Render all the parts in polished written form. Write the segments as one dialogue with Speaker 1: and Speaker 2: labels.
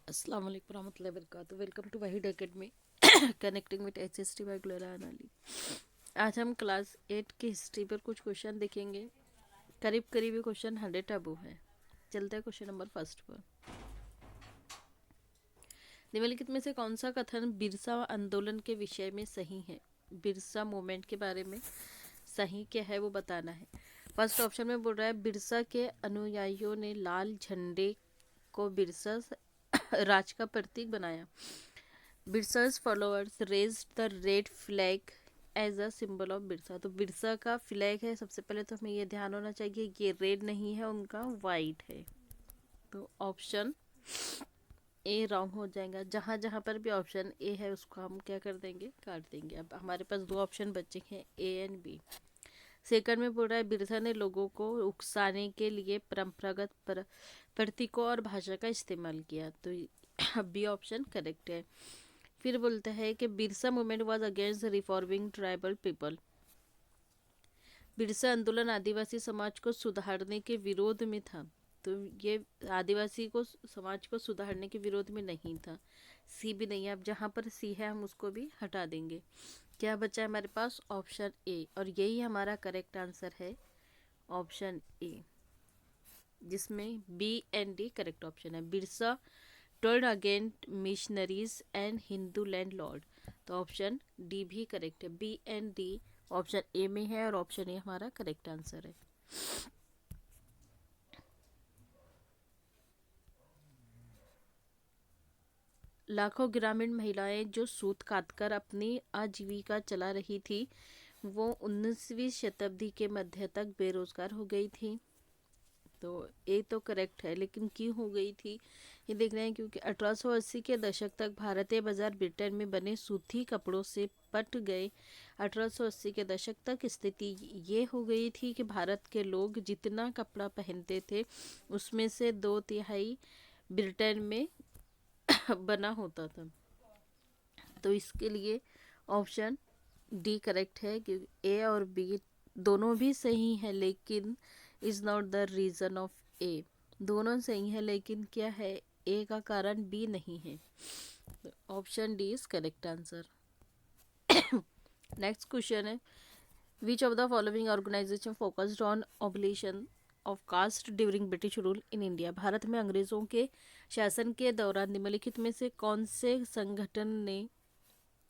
Speaker 1: अस्सलाम वालेकुम रहमतुल्लाहि वबरकातुहू। Welcome to Wahid academy connecting with HST by ग्लोरा अनाली। आज हम क्लास 8 की हिस्ट्री पर कुछ क्वेश्चन देखेंगे। करीब करीब ये क्वेश्चन 100 अबू है। चलते हैं क्वेश्चन नंबर फर्स्ट पर। निम्नलिखित में से कौन सा कथन बिरसा आंदोलन के विषय में सही है? बिरसा मूवमेंट के बारे में सही क्या है वो बताना है। फर्स्ट ऑप्शन में बोल रहा है बिरसा के अनुयायियों ने लाल झंडे को बिरसा राज का प्रतीक बनाया। Birsa's followers raised the red flag as a symbol of Birsa. तो बिरसा का फ्लैग है, सबसे पहले तो हमें ये ध्यान होना चाहिए ये रेड नहीं है, उनका वाइट है। तो ऑप्शन ए रॉन्ग हो जाएगा। जहाँ जहाँ पर भी ऑप्शन ए है उसको हम क्या कर देंगे, काट देंगे। अब हमारे पास दो ऑप्शन बचे हैं, ए एंड बी। सेकंड में बोल रहा है बिरसा ने लोगों को उकसाने के लिए परंपरागत प्रतीकों और भाषा का इस्तेमाल किया। तो बी ऑप्शन करेक्ट है। फिर बोलता है कि Birsa movement was against reforming tribal people. Birsa आंदोलन आदिवासी समाज को सुधारने के विरोध में था। तो ये आदिवासी को समाज को सुधारने के विरोध में नहीं था। सी भी नहीं है। अब जहाँ पर सी है हम उसको भी हटा देंगे। क्या बचा है हमारे पास? ऑप्शन ए, और यही हमारा करेक्ट आंसर है, ऑप्शन ए, जिसमें B and D correct option है। Birsa turn against missionaries and Hindu land lord. तो ऑप्शन डी भी करेक्ट है। B and D option A में है और ऑप्शन ए हमारा करेक्ट आंसर है। लाखों ग्रामीण महिलाएं जो सूत काटकर अपनी आजीविका चला रही थी, वो 19वीं शताब्दी के मध्य तक बेरोजगार हो गई थी। तो ए तो करेक्ट है, लेकिन क्यों हो गई थी ये देख रहे हैं, क्योंकि 1880 के दशक तक भारतीय बाजार ब्रिटेन में बने सूती कपड़ों से पट गए। 1880 के दशक तक स्थिति ये हो गई थी कि भारत के लोग जितना कपड़ा पहनते थे उसमें से 2/3 ब्रिटेन में बना होता था। तो इसके लिए ऑप्शन डी करेक्ट है, क्योंकि ए और बी दोनों भी सही है, लेकिन is not the reason of A. दोनों सही है लेकिन क्या है, ए का कारण बी नहीं है। Option D is correct answer. Next question है, which of the following organisation focused on abolition of caste during British rule in India. Bharat में अंग्रेजों के शासन के दौरान निम्नलिखित में से कौन से संगठन ने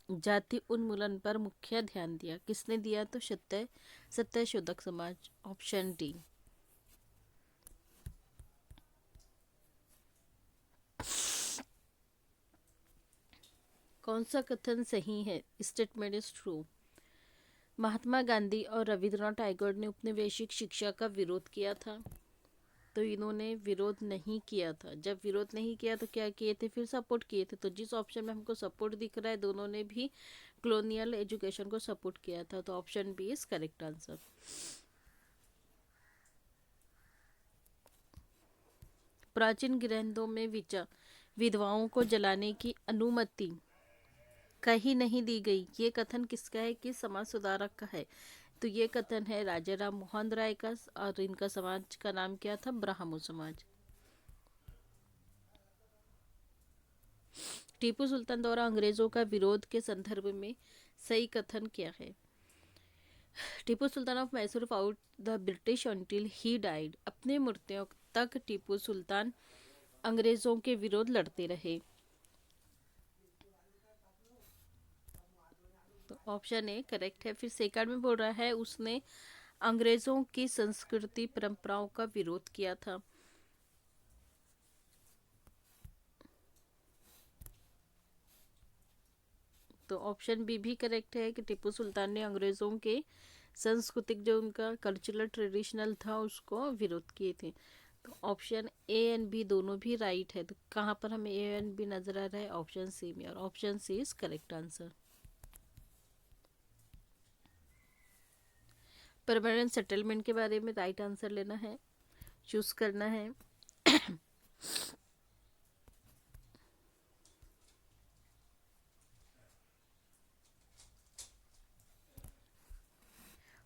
Speaker 1: जाति उन्मूलन पर मुख्य ध्यान दिया? किसने दिया? तो सत्यशोधक समाज। Option D. कौन सा कथन सही है? Statement is true. Mahatma Gandhi और रविंद्रनाथ टैगोर ने उपनिवेशिक शिक्षा का विरोध किया था। तो इन्होंने विरोध नहीं किया था। जब विरोध नहीं किया तो क्या किए थे? फिर सपोर्ट किए थे। तो जिस ऑप्शन में हमको सपोर्ट दिख रहा है, दोनों ने भी कॉलोनियल एजुकेशन को सपोर्ट किया था। तो option B is correct answer. प्राचीन ग्रंथों में विधवाओं को जलाने की अनुमति कहीं नहीं दी गई। ये कथन किसका है? किस समाज सुधारक का है? तो ये कथन है राजा राम मोहन राय का, और इनका समाज का नाम क्या था? ब्राह्मण समाज। टीपू सुल्तान द्वारा अंग्रेजों का विरोध के संदर्भ में सही कथन क्या है? Tipu Sultan of Mysore fought the British until he died. अपने मृत्यु तक टीपू सुल्तान अंग्रेजों के विरोध लड़ते रहे। तो ऑप्शन ए करेक्ट है। फिर सेकंड में बोल रहा है उसने अंग्रेजों की संस्कृति परंपराओं का विरोध किया था। तो ऑप्शन बी भी करेक्ट है कि टीपू सुल्तान ने अंग्रेजों के सांस्कृतिक, जो उनका कल्चरल ट्रेडिशनल था, उसको विरोध किए थे। तो ऑप्शन ए एंड बी दोनों भी राइट है। तो कहाँ पर हमें ए एंड बी नजर आ रहा है? ऑप्शन सी में, और option C is correct answer. Permanent settlement के बारे में राइट आंसर लेना है, चूज करना है।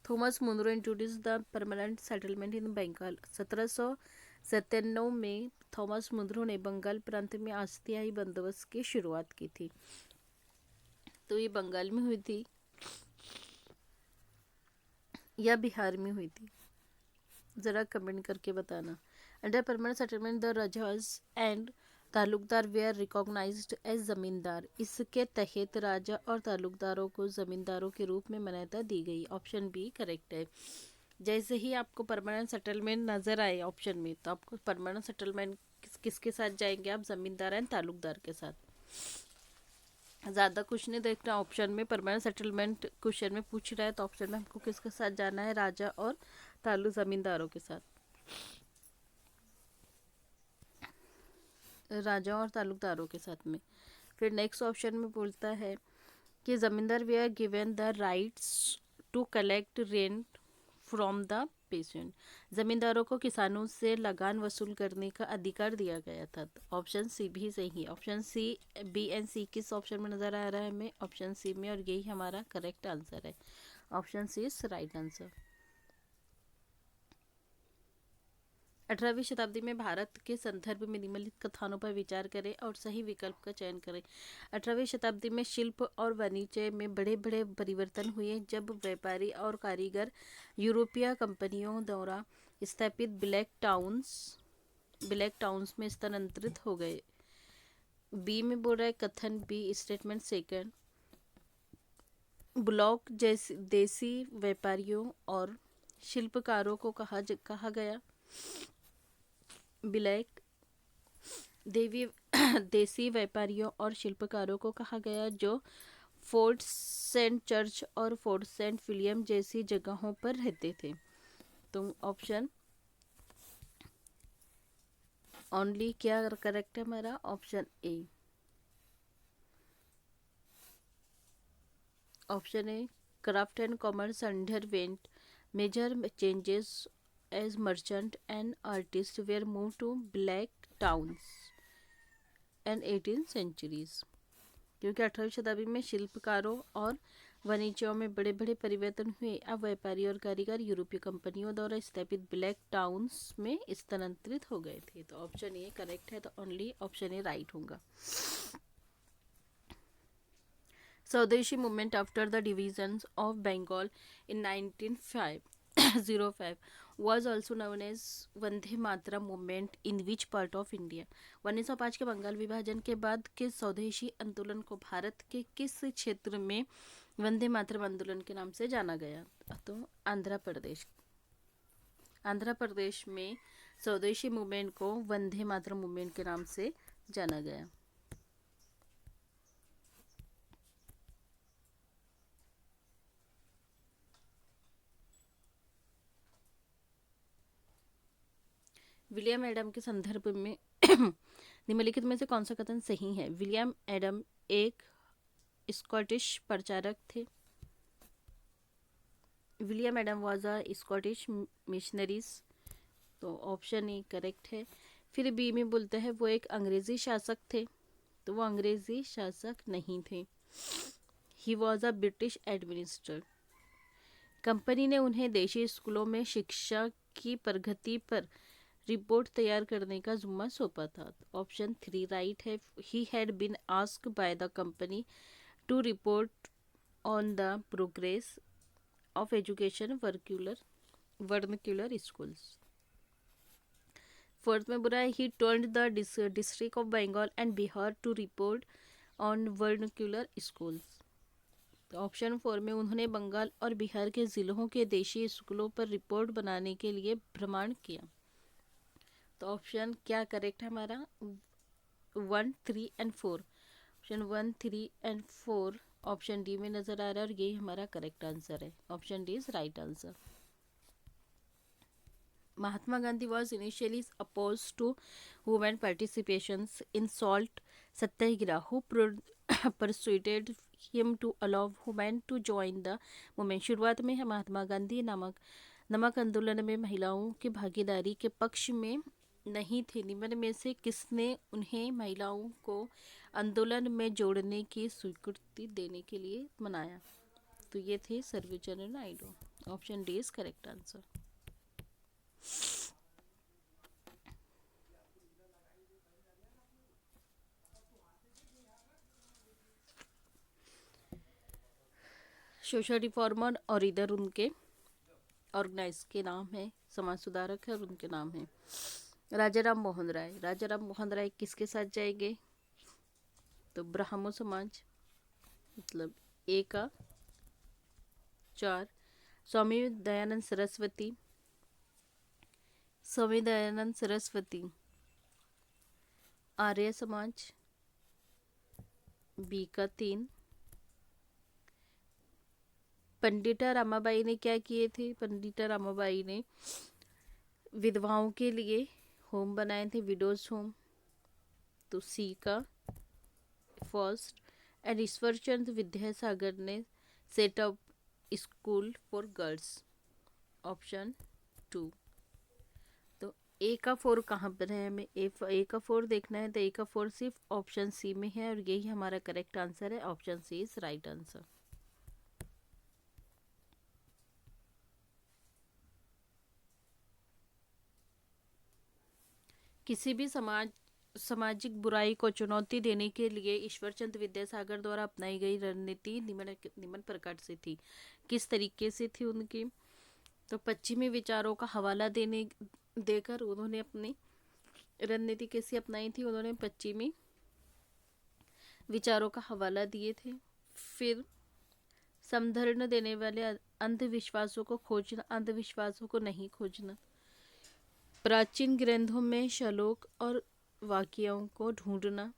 Speaker 1: Thomas Munro introduce the permanent settlement in Bengal. 17 97 में थॉमस मुनरो ने बंगाल प्रांत में अस्थायी बंदोबस्त की शुरुआत की थी। तो ये बंगाल में हुई थी या बिहार में हुई थी, ज़रा कमेंट करके बताना। Under permanent settlement the rajas and taluqdar were recognised as zamindar. इसके तहत राजा और तालुकदारों को जमींदारों के रूप में मान्यता दी गई। ऑप्शन बी करेक्ट है। जैसे ही आपको परमानेंट सेटलमेंट नज़र आए ऑप्शन में, तो आपको परमानेंट सेटलमेंट किसके साथ जाएंगे आप? जमींदार एंड तालुकदार के साथ। ज़्यादा कुछ नहीं देखना ऑप्शन में। परमानेंट सेटलमेंट क्वेश्चन में पूछ रहा है तो ऑप्शन में हमको किसके साथ जाना है? राजा और जमींदारों के साथ। राजा और तालुकदारों के साथ में। फिर नेक्स्ट ऑप्शन में बोलता है कि zamindar they are given the rights to collect rent from the peasant. जमींदारों को किसानों से लगान वसूल करने का अधिकार दिया गया था। ऑप्शन सी भी सही है। ऑप्शन सी, बी एंड सी किस ऑप्शन में नज़र आ रहा है हमें? ऑप्शन सी में, और यही हमारा करेक्ट आंसर है। Option C is right answer. 18वीं शताब्दी में भारत के संदर्भ में निम्नलिखित कथनों पर विचार करें और सही विकल्प का चयन करें। 18वीं शताब्दी में शिल्प और वाणिज्य में बड़े बड़े परिवर्तन हुए जब व्यापारी और कारीगर यूरोपीय कंपनियों द्वारा स्थापित ब्लैक टाउन्स में स्थानांतरित हो गए। बी में बोल रहा है कथन बी स्टेटमेंट सेकंड, ब्लॉक जैसे देसी व्यापारियों और शिल्पकारों को कहा गया। ब्लैक देवी देसी व्यापारियों और शिल्पकारों को कहा गया जो फोर्ट सेंट चर्च और फोर्ट सेंट विलियम जैसी जगहों पर रहते थे। तो ऑप्शन ओनली क्या करेक्ट है हमारा? Option A. Option A, craft and commerce underwent major changes as merchant and artists were moved to black towns and 18th centuries। क्योंकि 18वीं शताब्दी में शिल्पकारों और वाणिज्यों में बड़े बड़े परिवर्तन हुए, अब व्यापारी और कारीगर यूरोपीय कंपनियों द्वारा स्थापित ब्लैक टाउन्स में स्थानांतरित हो गए थे। तो ऑप्शन ए करेक्ट है, तो ओनली ऑप्शन ए राइट होगा। Swadeshi movement after the division of Bengal in 1905 was also known as Vande Mataram movement in which part of India. 1905 के बंगाल विभाजन के बाद के स्वदेशी आंदोलन को भारत के किस क्षेत्र में वंदे मातरम आंदोलन के नाम से जाना गया? तो आंध्र प्रदेश में स्वदेशी मूवमेंट को वंदे मातरम मूवमेंट के नाम से जाना गया। विलियम एडम के संदर्भ में निम्नलिखित में से कौन सा कथन सही है? विलियम एडम एक स्कॉटिश प्रचारक थे। William Adam was a Scottish missionaries. तो ऑप्शन ए करेक्ट है। फिर बी में बोलते हैं वो एक अंग्रेजी शासक थे। तो वो अंग्रेजी शासक नहीं थे। He was a British administrator. Company ने उन्हें देशी स्कूलों में शिक्षा की प्रगति पर रिपोर्ट तैयार करने का जुम्मा सौंपा था। ऑप्शन 3 राइट है। He had been asked by the company to report on the progress of education vernacular schools. Fourth में बुरा है he told the district of Bengal and Bihar to report on vernacular schools. Option 4 में उन्होंने बंगाल और बिहार के जिलों के देशी स्कूलों पर रिपोर्ट बनाने के लिए भ्रमण किया। तो ऑप्शन क्या करेक्ट है हमारा? 1, 3 एंड 4। ऑप्शन 1, 3 एंड 4 ऑप्शन डी में नजर आ रहा है और यही हमारा करेक्ट आंसर है। Option D is right answer. Mahatma Gandhi was initially oppose to women participation in salt Satyagraha who persuaded him to allow women to join the movement. शुरुआत में महात्मा गांधी नमक आंदोलन में महिलाओं की भागीदारी के पक्ष में नहीं थे। निम्न में से किसने उन्हें महिलाओं को आंदोलन में जोड़ने की स्वीकृति देने के लिए मनाया? तो ये थे सर्वोचंद्र Naidu. Option D is correct answer. Social reformer और इधर उनके ऑर्गेनाइज के नाम है, समाज सुधारक है और उनके नाम है। राजा राम मोहन राय, राजा राम मोहन राय किसके साथ जाएंगे? तो ब्राह्मो समाज, मतलब ए का 4। स्वामी दयानंद सरस्वती, स्वामी दयानंद सरस्वती आर्य समाज, बी का 3। पंडिता रामाबाई ने क्या किए थे? पंडिता रामाबाई ने विधवाओं के लिए होम बनाए थे, विडोज होम, तो सी का 1st। एंड ईश्वरचंद विद्यासागर ने set up school for girls, option 2। तो ए का 4 कहाँ पर है? हमें ए का 4 देखना है, तो ए का 4 सिर्फ ऑप्शन सी में है और यही हमारा करेक्ट आंसर है। Option C is right answer. किसी भी सामाजिक बुराई को चुनौती देने के लिए ईश्वरचंद विद्यासागर द्वारा अपनाई गई रणनीति निम्न प्रकार से थी। किस तरीके से थी उनकी? तो पश्चिमी विचारों का हवाला देकर उन्होंने अपनी रणनीति कैसी अपनाई थी? उन्होंने पश्चिमी विचारों का हवाला दिए थे। फिर समधर्म देने वाले अंधविश्वासों को खोजना, अंधविश्वासों को नहीं खोजना, प्राचीन ग्रंथों में श्लोक और वाक्यों को ढूंढना,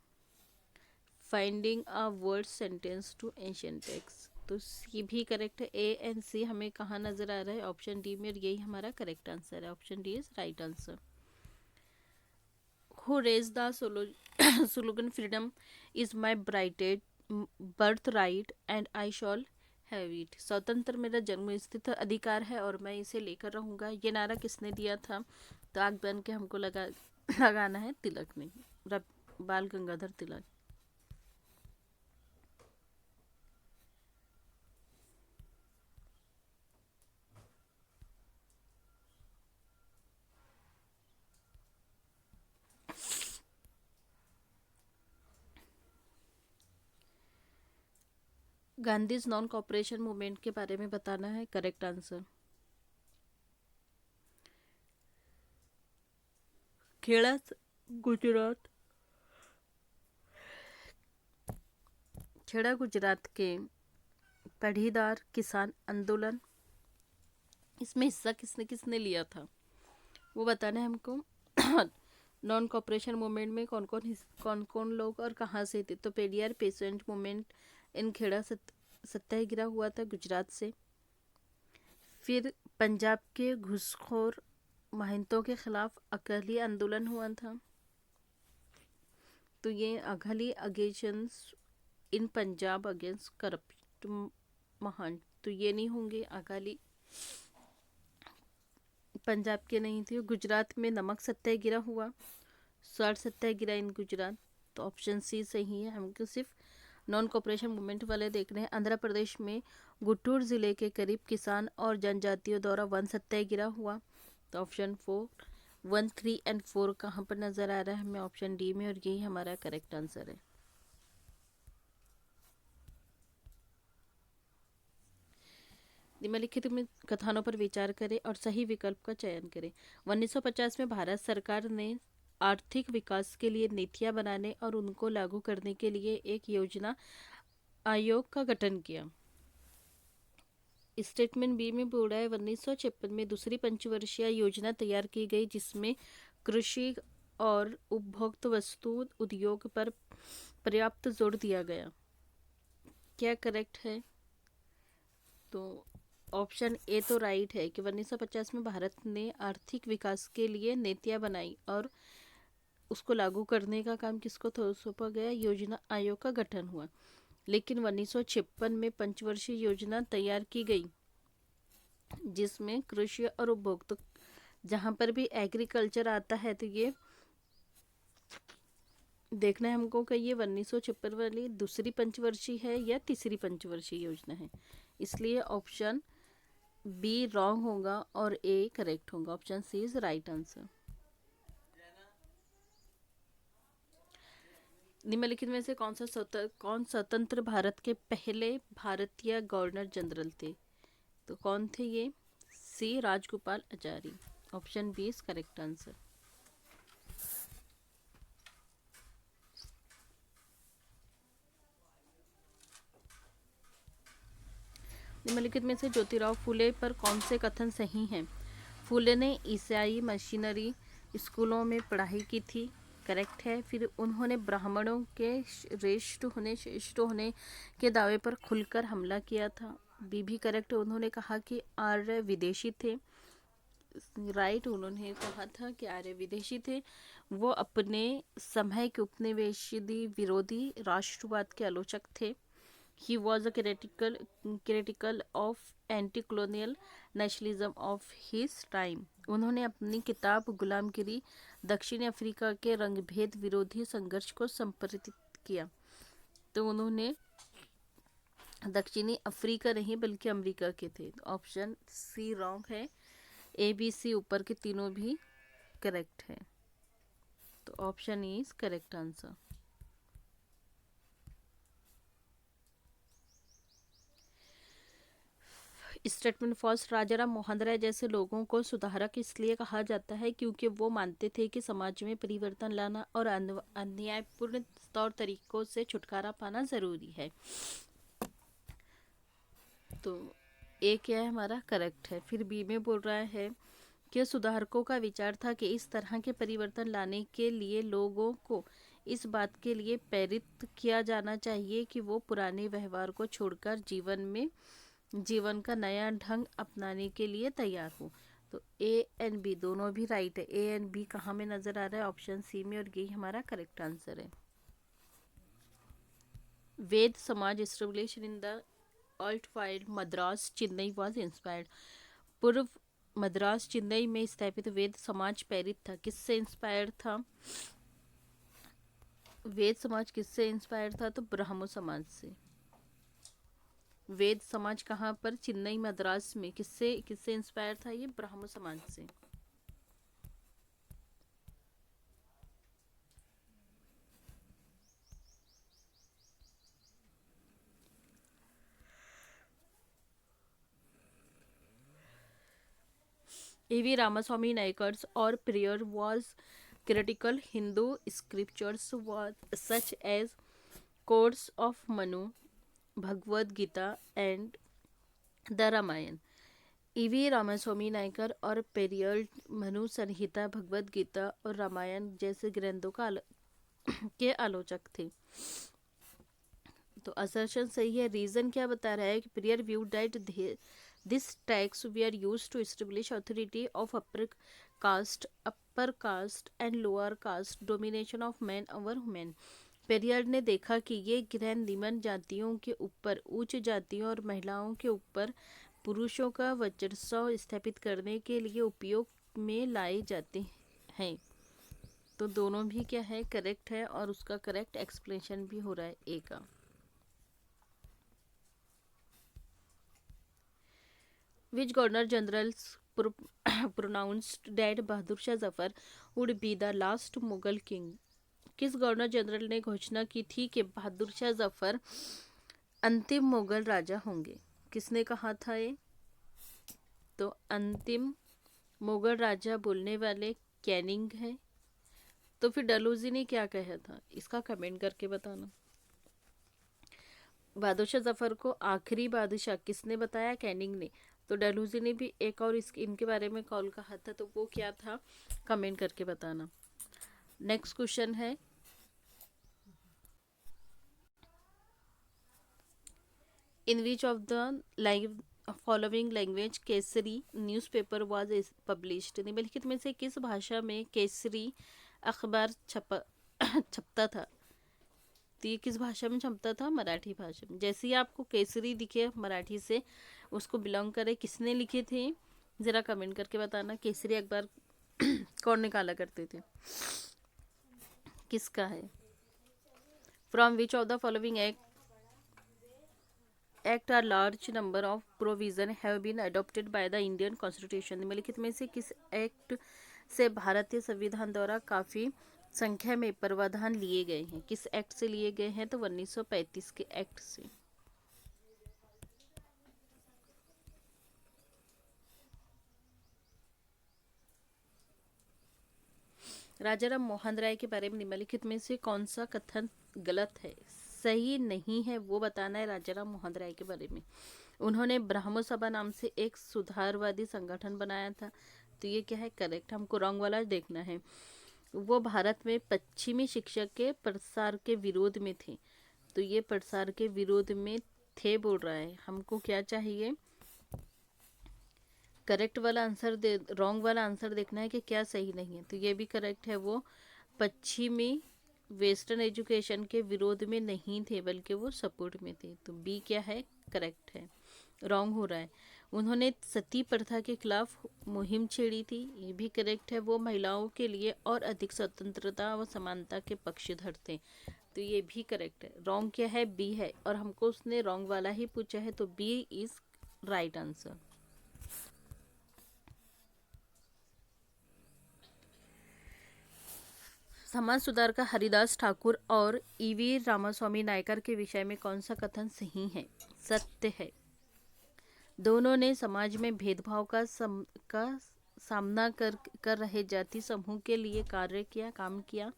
Speaker 1: finding a word sentence to ancient text. तो सी भी करेक्ट है। ए एंड सी हमें कहाँ नजर आ रहा है? ऑप्शन डी में, और यही हमारा करेक्ट आंसर है। Option D is right answer. Who raise the slogan freedom is my ब्राइटेड birthright and I shall have it. स्वतंत्र मेरा जन्म स्थित अधिकार है और मैं इसे लेकर रहूंगा। ये नारा किसने दिया था? तो आग बन के हमको लगाना है तिलक ने, Bal Gangadhar Tilak. Gandhi's non cooperation movement के बारे में बताना है। Correct answer Kheda, Gujarat. खेड़ा गुजरात के पढ़ीदार किसान आंदोलन, इसमें हिस्सा किसने किसने लिया था वो बताना है हमको। नॉन कॉपरेशन मूवमेंट में कौन कौन लोग और कहाँ से थे? तो पेरियार पेशेंट मूवमेंट इन खेड़ा सत्याग्रह हुआ था गुजरात से। फिर पंजाब के घूसखोर महंतों के खिलाफ अकाली आंदोलन हुआ था। तो ये अकाली अगेंस्ट इन पंजाब अगेंस्ट करप्ट महंत, तो ये नहीं होंगे। अकाली पंजाब के नहीं थे। गुजरात में नमक सत्याग्रह हुआ, सॉल्ट सत्याग्रह इन गुजरात, तो ऑप्शन सी सही है। हमको सिर्फ नॉन कॉपरेशन मूवमेंट वाले देख रहे हैं। आंध्र प्रदेश में गुंटूर जिले के करीब किसान और जनजातियों द्वारा वन सत्याग्रह हुआ, तो ऑप्शन 4, 1, 3 एंड 4 कहाँ पर नजर आ रहा है हमें? ऑप्शन डी में, और यही हमारा करेक्ट आंसर है। निम्नलिखित में कथनों पर विचार करें और सही विकल्प का चयन करें। 1950 में भारत सरकार ने आर्थिक विकास के लिए नीतियां बनाने और उनको लागू करने के लिए एक योजना आयोग का गठन किया। स्टेटमेंट बी में बोल रहा है 1956 में दूसरी पंचवर्षीय योजना तैयार की गई जिसमें कृषि और उपभोक्ता वस्तु उद्योग पर पर्याप्त जोर दिया गया। क्या करेक्ट है? तो ऑप्शन ए तो राइट है कि 1950 में भारत ने आर्थिक विकास के लिए नीतियां बनाई और उसको लागू करने का काम किसको सौंपा गया? योजना आयोग का गठन हुआ। लेकिन 1956 में पंचवर्षीय योजना तैयार की गई जिसमें कृषि और उपभोक्ता, जहाँ पर भी एग्रीकल्चर आता है तो ये देखना है हमको कि ये 1956 वाली दूसरी पंचवर्षीय है या तीसरी पंचवर्षीय योजना है। इसलिए ऑप्शन बी रॉन्ग होगा और ए करेक्ट होगा। Option C is right answer. निम्नलिखित में से कौन स्वतंत्र भारत के पहले भारतीय गवर्नर जनरल थे? तो कौन थे ये? C Rajagopalachari. Option B is correct answer. निम्नलिखित में से ज्योतिराव फूले पर कौन से कथन सही हैं? फूले ने ईसाई मिशनरी स्कूलों में पढ़ाई की थी, करेक्ट है। फिर उन्होंने ब्राह्मणों के श्रेष्ठ होने के दावे पर खुलकर हमला किया था, बी भी करेक्ट है। उन्होंने कहा कि आर्य विदेशी थे, राइट। उन्होंने कहा था कि आर्य विदेशी थे। वो अपने समय के उपनिवेशी विरोधी राष्ट्रवाद के आलोचक थे। He was a critical of anti-colonial nationalism of his time. उन्होंने अपनी किताब गुलामगिरी दक्षिण अफ्रीका के रंगभेद विरोधी संघर्ष को संपादित किया। तो उन्होंने दक्षिणी अफ्रीका नहीं बल्कि अमेरिका के थे। ऑप्शन सी रॉन्ग है। ए बी सी ऊपर के तीनों भी करेक्ट है। तो option E is correct answer. Statement first, Rajaram Mohan Roy जैसे लोगों को सुधारक इसलिए कहा जाता है क्योंकि वो मानते थे कि समाज में परिवर्तन लाना और अन्यायपूर्ण तौर तरीकों से छुटकारा पाना जरूरी है। तो ए क्या है हमारा? करेक्ट है। फिर बी में बोल रहा है कि सुधारकों का विचार था कि इस तरह के परिवर्तन लाने के लिए लोगों को इस बात के लिए प्रेरित किया जाना चाहिए कि वो पुराने व्यवहार को छोड़कर जीवन का नया ढंग अपनाने के लिए तैयार हो। तो ए एंड बी दोनों भी राइट है। ए एंड बी कहाँ में नजर आ रहा है? ऑप्शन सी में, और यही हमारा करेक्ट आंसर है। वेद समाज established in the erstwhile Madras Chennai was inspired. पूर्व मद्रास चेन्नई में स्थापित वेद समाज प्रेरित था। किससे इंस्पायर्ड था? वेद समाज किससे इंस्पायर्ड था? तो ब्राह्मो समाज से। वेद समाज कहाँ पर? चेन्नई मद्रास में। किससे किससे इंस्पायर था? ये ब्राह्मो समाज से। A.V. Ramaswamy Nayakar's or prayer was critical Hindu scriptures was such as Codes of Manu, Bhagavad Gita and the Ramayana। E V Ramaswamy Naicker और पेरियल मनु संहिता, भगवद गीता और रामायण जैसे ग्रंथों के आलोचक थे। तो असर्शन सही है। रीजन क्या बता रहा है कि prior view that this texts were use to establish authority of upper caste and lower caste domination of man over women. Periyar ने देखा कि ये ग्रहण निम्न जातियों के ऊपर उच्च जातियों और महिलाओं के ऊपर पुरुषों का वर्चस्व स्थापित करने के लिए उपयोग में लाए जाते हैं। तो दोनों भी क्या है? करेक्ट है, और उसका करेक्ट एक्सप्लेनेशन भी हो रहा है ए का। Which Governor Generals pronounced that Bahadur Shah Zafar would be the last Mughal king? किस गवर्नर जनरल ने घोषणा की थी कि बहादुर शाह जफर अंतिम मुगल राजा होंगे? किसने कहा था ये? तो अंतिम मुगल राजा बोलने वाले कैनिंग है। तो फिर डलहौजी ने क्या कहा था? इसका कमेंट करके बताना। बहादुर शाह जफर को आखिरी बादशाह किसने बताया? कैनिंग ने। तो डलहौजी ने भी एक और इनके बारे में कॉल कहा था, तो वो क्या था? कमेंट करके बताना। नेक्स्ट क्वेश्चन है, in which of the following language Kesari newspaper was published? निम्नलिखित में से किस भाषा में केसरी अखबार छपता था? तो ये किस भाषा में छपता था? मराठी भाषा में। जैसे ही आपको केसरी दिखे मराठी से, उसको बिलोंग करे, किसने लिखे थे? जरा कमेंट करके बताना। केसरी अखबार कौन निकाला करते थे? किसका है? From which of the following act are large number of provision have been adopted by the Indian constitution? निम्नलिखित में से किस एक्ट से भारतीय संविधान द्वारा काफ़ी संख्या में प्रावधान लिए गए हैं। किस एक्ट से लिए गए हैं? तो 1935 के एक्ट से। राजा राम मोहन राय के बारे में निम्नलिखित में से कौन सा कथन गलत है, सही नहीं है, वो बताना है राजा राम मोहन राय के बारे में। उन्होंने ब्राह्मो सभा नाम से एक सुधारवादी संगठन बनाया था, तो ये क्या है? करेक्ट। हमको रॉन्ग वाला देखना है। वो भारत में पश्चिमी शिक्षा के प्रसार के विरोध में थे, तो ये प्रसार के विरोध में थे बोल रहा है। हमको क्या चाहिए? करेक्ट वाला आंसर दे, रॉन्ग वाला आंसर देखना है कि क्या सही नहीं है। तो ये भी करेक्ट है, वो पश्चिमी वेस्टर्न एजुकेशन के विरोध में नहीं थे बल्कि वो सपोर्ट में थे। तो बी क्या है? करेक्ट है, रॉन्ग हो रहा है। उन्होंने सती प्रथा के खिलाफ मुहिम छेड़ी थी, ये भी करेक्ट है। वो महिलाओं के लिए और अधिक स्वतंत्रता व समानता के पक्षधर थे, तो ये भी करेक्ट है। रॉन्ग क्या है? बी है, और हमको उसने रॉन्ग वाला ही पूछा है, तो बी इज राइट आंसर। समाज सुधार का हरिदास ठाकुर और ईवी रामास्वामी नायकर के विषय में कौन सा कथन सही है? सत्य है। दोनों ने समाज में भेदभाव का सामना कर रहे जाति समूह के लिए काम किया।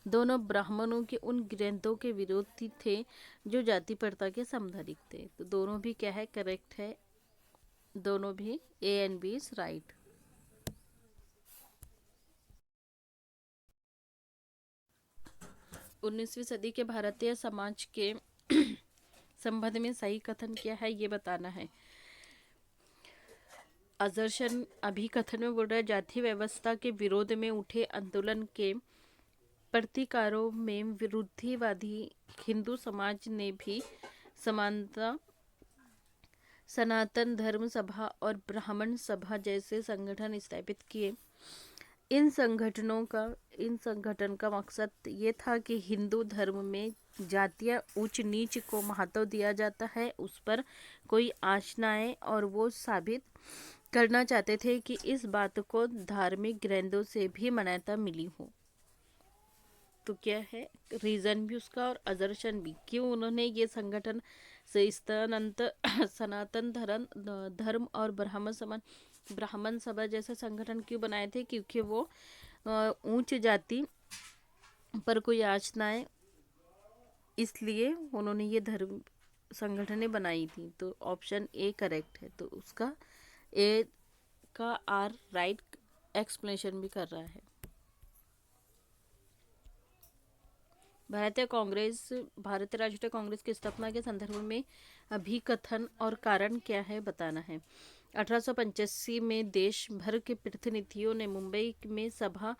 Speaker 1: दोनों ब्राह्मणों के उन ग्रंथों के विरोधी थे जो जाति प्रथा के समधारिक थे। तो दोनों भी क्या है? करेक्ट है। दोनों भी A and B is right. 19वीं सदी के भारतीय समाज के संबंध में सही कथन क्या है, ये बताना है। अजर्शन अभिकथन में बोल रहा है, जाति व्यवस्था के विरोध में उठे आंदोलन के प्रतिकारों में विरुद्धवादी हिंदू समाज ने भी समानता, सनातन धर्म सभा और ब्राह्मण सभा जैसे संगठन स्थापित किए। इन संगठन का मकसद ये था कि हिंदू धर्म में जातीय ऊंच नीच को महत्व दिया जाता है, उस पर कोई आँच न आए, और वो साबित करना चाहते थे कि इस बात को धार्मिक ग्रंथों से भी मान्यता मिली हो। तो क्या है रीजन भी उसका और अजर्शन भी, क्यों उन्होंने ये संगठन सनातन धर्म और ब्राह्मण सभा जैसे संगठन क्यों बनाए थे? क्योंकि वो ऊंच जाति पर कोई आँच ना आए, इसलिए उन्होंने ये धर्म संगठनें बनाई थी। तो ऑप्शन ए करेक्ट है, तो उसका ए का आर राइट एक्सप्लेनेशन भी कर रहा है। भारतीय राष्ट्रीय कांग्रेस की स्थापना के संदर्भ में अभिकथन और कारण क्या है, बताना है। 1885 में देश भर के प्रतिनिधियों ने मुंबई में सभा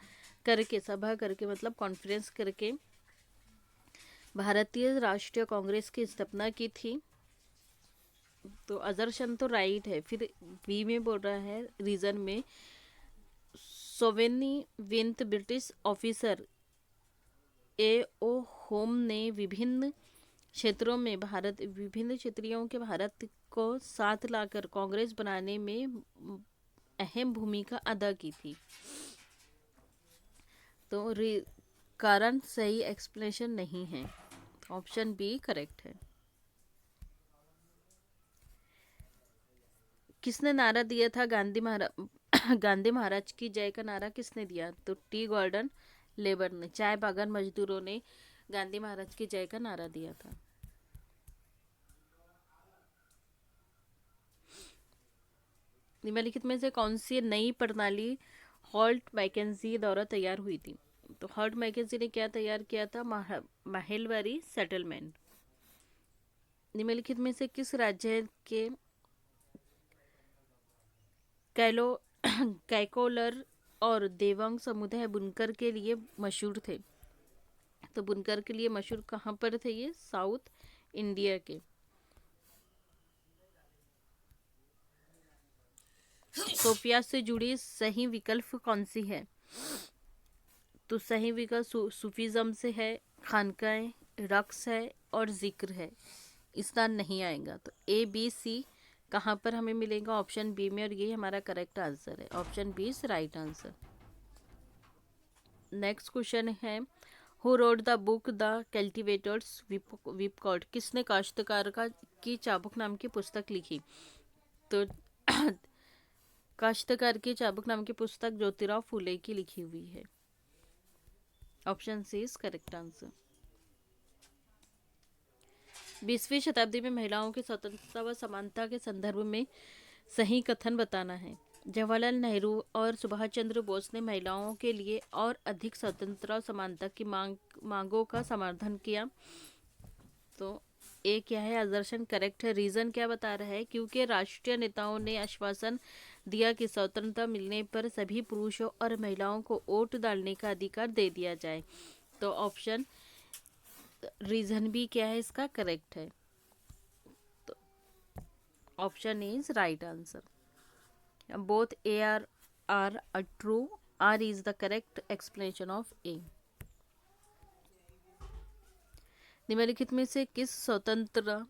Speaker 1: करके मतलब कॉन्फ्रेंस करके भारतीय राष्ट्रीय कांग्रेस की स्थापना की थी। तो अजर्शन तो राइट है। फिर बी में बोल रहा है रीजन में, सोवेनिविंत ब्रिटिश ऑफिसर ए ओ होम ने विभिन्न क्षेत्रियों के भारत को साथ लाकर कांग्रेस बनाने में अहम भूमिका अदा की थी। तो कारण सही एक्सप्लेनेशन नहीं है, ऑप्शन बी करेक्ट है। किसने नारा दिया था गांधी महाराज की जय का नारा किसने दिया? तो टी गॉर्डन लेबर ने, चाय बागान मजदूरों ने गांधी महाराज की जय का नारा दिया था। निम्नलिखित में से कौन सी नई प्रणाली हॉल्ट मैकेंजी द्वारा तैयार हुई थी? तो हॉल्ट मैकेंजी ने क्या तैयार किया था? माहलवारी सेटलमेंट। निम्नलिखित में से किस राज्य के कैकोलर और देवांग समुदाय बुनकर के लिए मशहूर थे? तो बुनकर के लिए मशहूर कहाँ पर थे? ये साउथ इंडिया के। सोफिया से जुड़ी सही विकल्प कौन सी है? तो सही विकल्प सूफीज्म से है, खानकाएं, रक्स है और जिक्र है। इसका नहीं आएगा। तो ए बी सी कहाँ पर हमें मिलेगा? ऑप्शन बी में, और ये हमारा करेक्ट आंसर है। Option B is right answer. Next question है, who wrote the book the cultivators whipcord, किसने काश्तकार का की चाबुक नाम की पुस्तक लिखी? तो काश्तकार की चाबुक नाम की पुस्तक ज्योतिराव फुले की लिखी हुई है। Option C is correct answer. 20वीं शताब्दी में महिलाओं की स्वतंत्रता व समानता के संदर्भ में सही कथन बताना है। जवाहरलाल नेहरू और सुभाष चंद्र बोस ने महिलाओं के लिए और अधिक स्वतंत्रता और समानता की मांगों का समर्थन किया। तो ए क्या है, आदर्शन करेक्ट है। रीजन क्या बता रहा है, क्योंकि राष्ट्रीय नेताओं ने आश्वासन दिया कि स्वतंत्रता मिलने पर सभी पुरुषों और महिलाओं को वोट डालने का अधिकार दे दिया जाए। तो ऑप्शन रीजन भी क्या है इसका करेक्ट है। तो option is right answer. Both A R true, R is the correct explanation of A. निम्नलिखित में से किस स्वतंत्र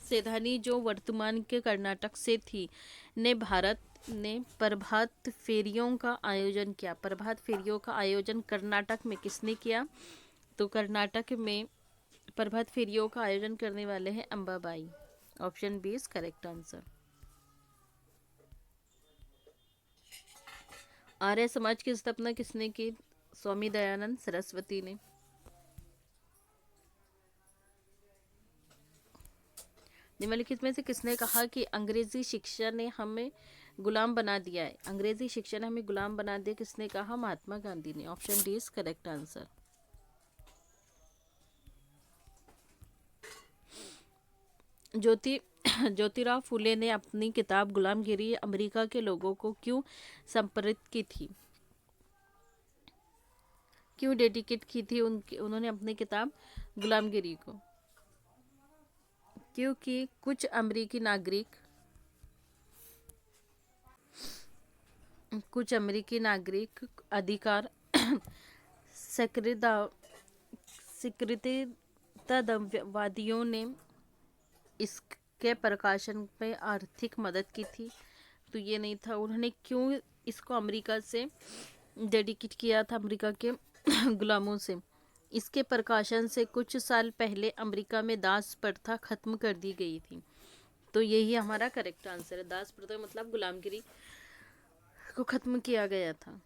Speaker 1: सेनानी जो वर्तमान के कर्नाटक से थी ने भारत ने प्रभात फेरियों का आयोजन किया? प्रभात फेरियों का आयोजन कर्नाटक में किसने किया? तो कर्नाटक में प्रभात फेरियों का आयोजन करने वाले हैं Ambabai. Option B is correct answer. Arya Samaj की स्थापना किसने की? स्वामी दयानंद सरस्वती ने। निम्नलिखित में से किसने कहा कि अंग्रेजी शिक्षा ने हमें गुलाम बना दिया है? अंग्रेजी शिक्षा ने हमें गुलाम बना दिया, किसने कहा? महात्मा गांधी ने। Option D is correct answer. Jyotirao Phule ने अपनी किताब गुलामगिरी अमेरिका के लोगों को क्यों समर्पित की थी? क्यों डेडिकेट की थी उन्होंने अपनी किताब गुलामगिरी को? क्योंकि कुछ अमेरिकी नागरिक अधिकार स्वीकृतिवादियों ने इसके प्रकाशन में आर्थिक मदद की थी। तो ये नहीं था। उन्होंने क्यों इसको अमेरिका से डेडिकेट किया था, अमेरिका के गुलामों से? इसके प्रकाशन से कुछ साल पहले अमेरिका में दास प्रथा खत्म कर दी गई थी। तो यही हमारा करेक्ट आंसर है। दास प्रथा मतलब गुलामगिरी को खत्म किया गया था,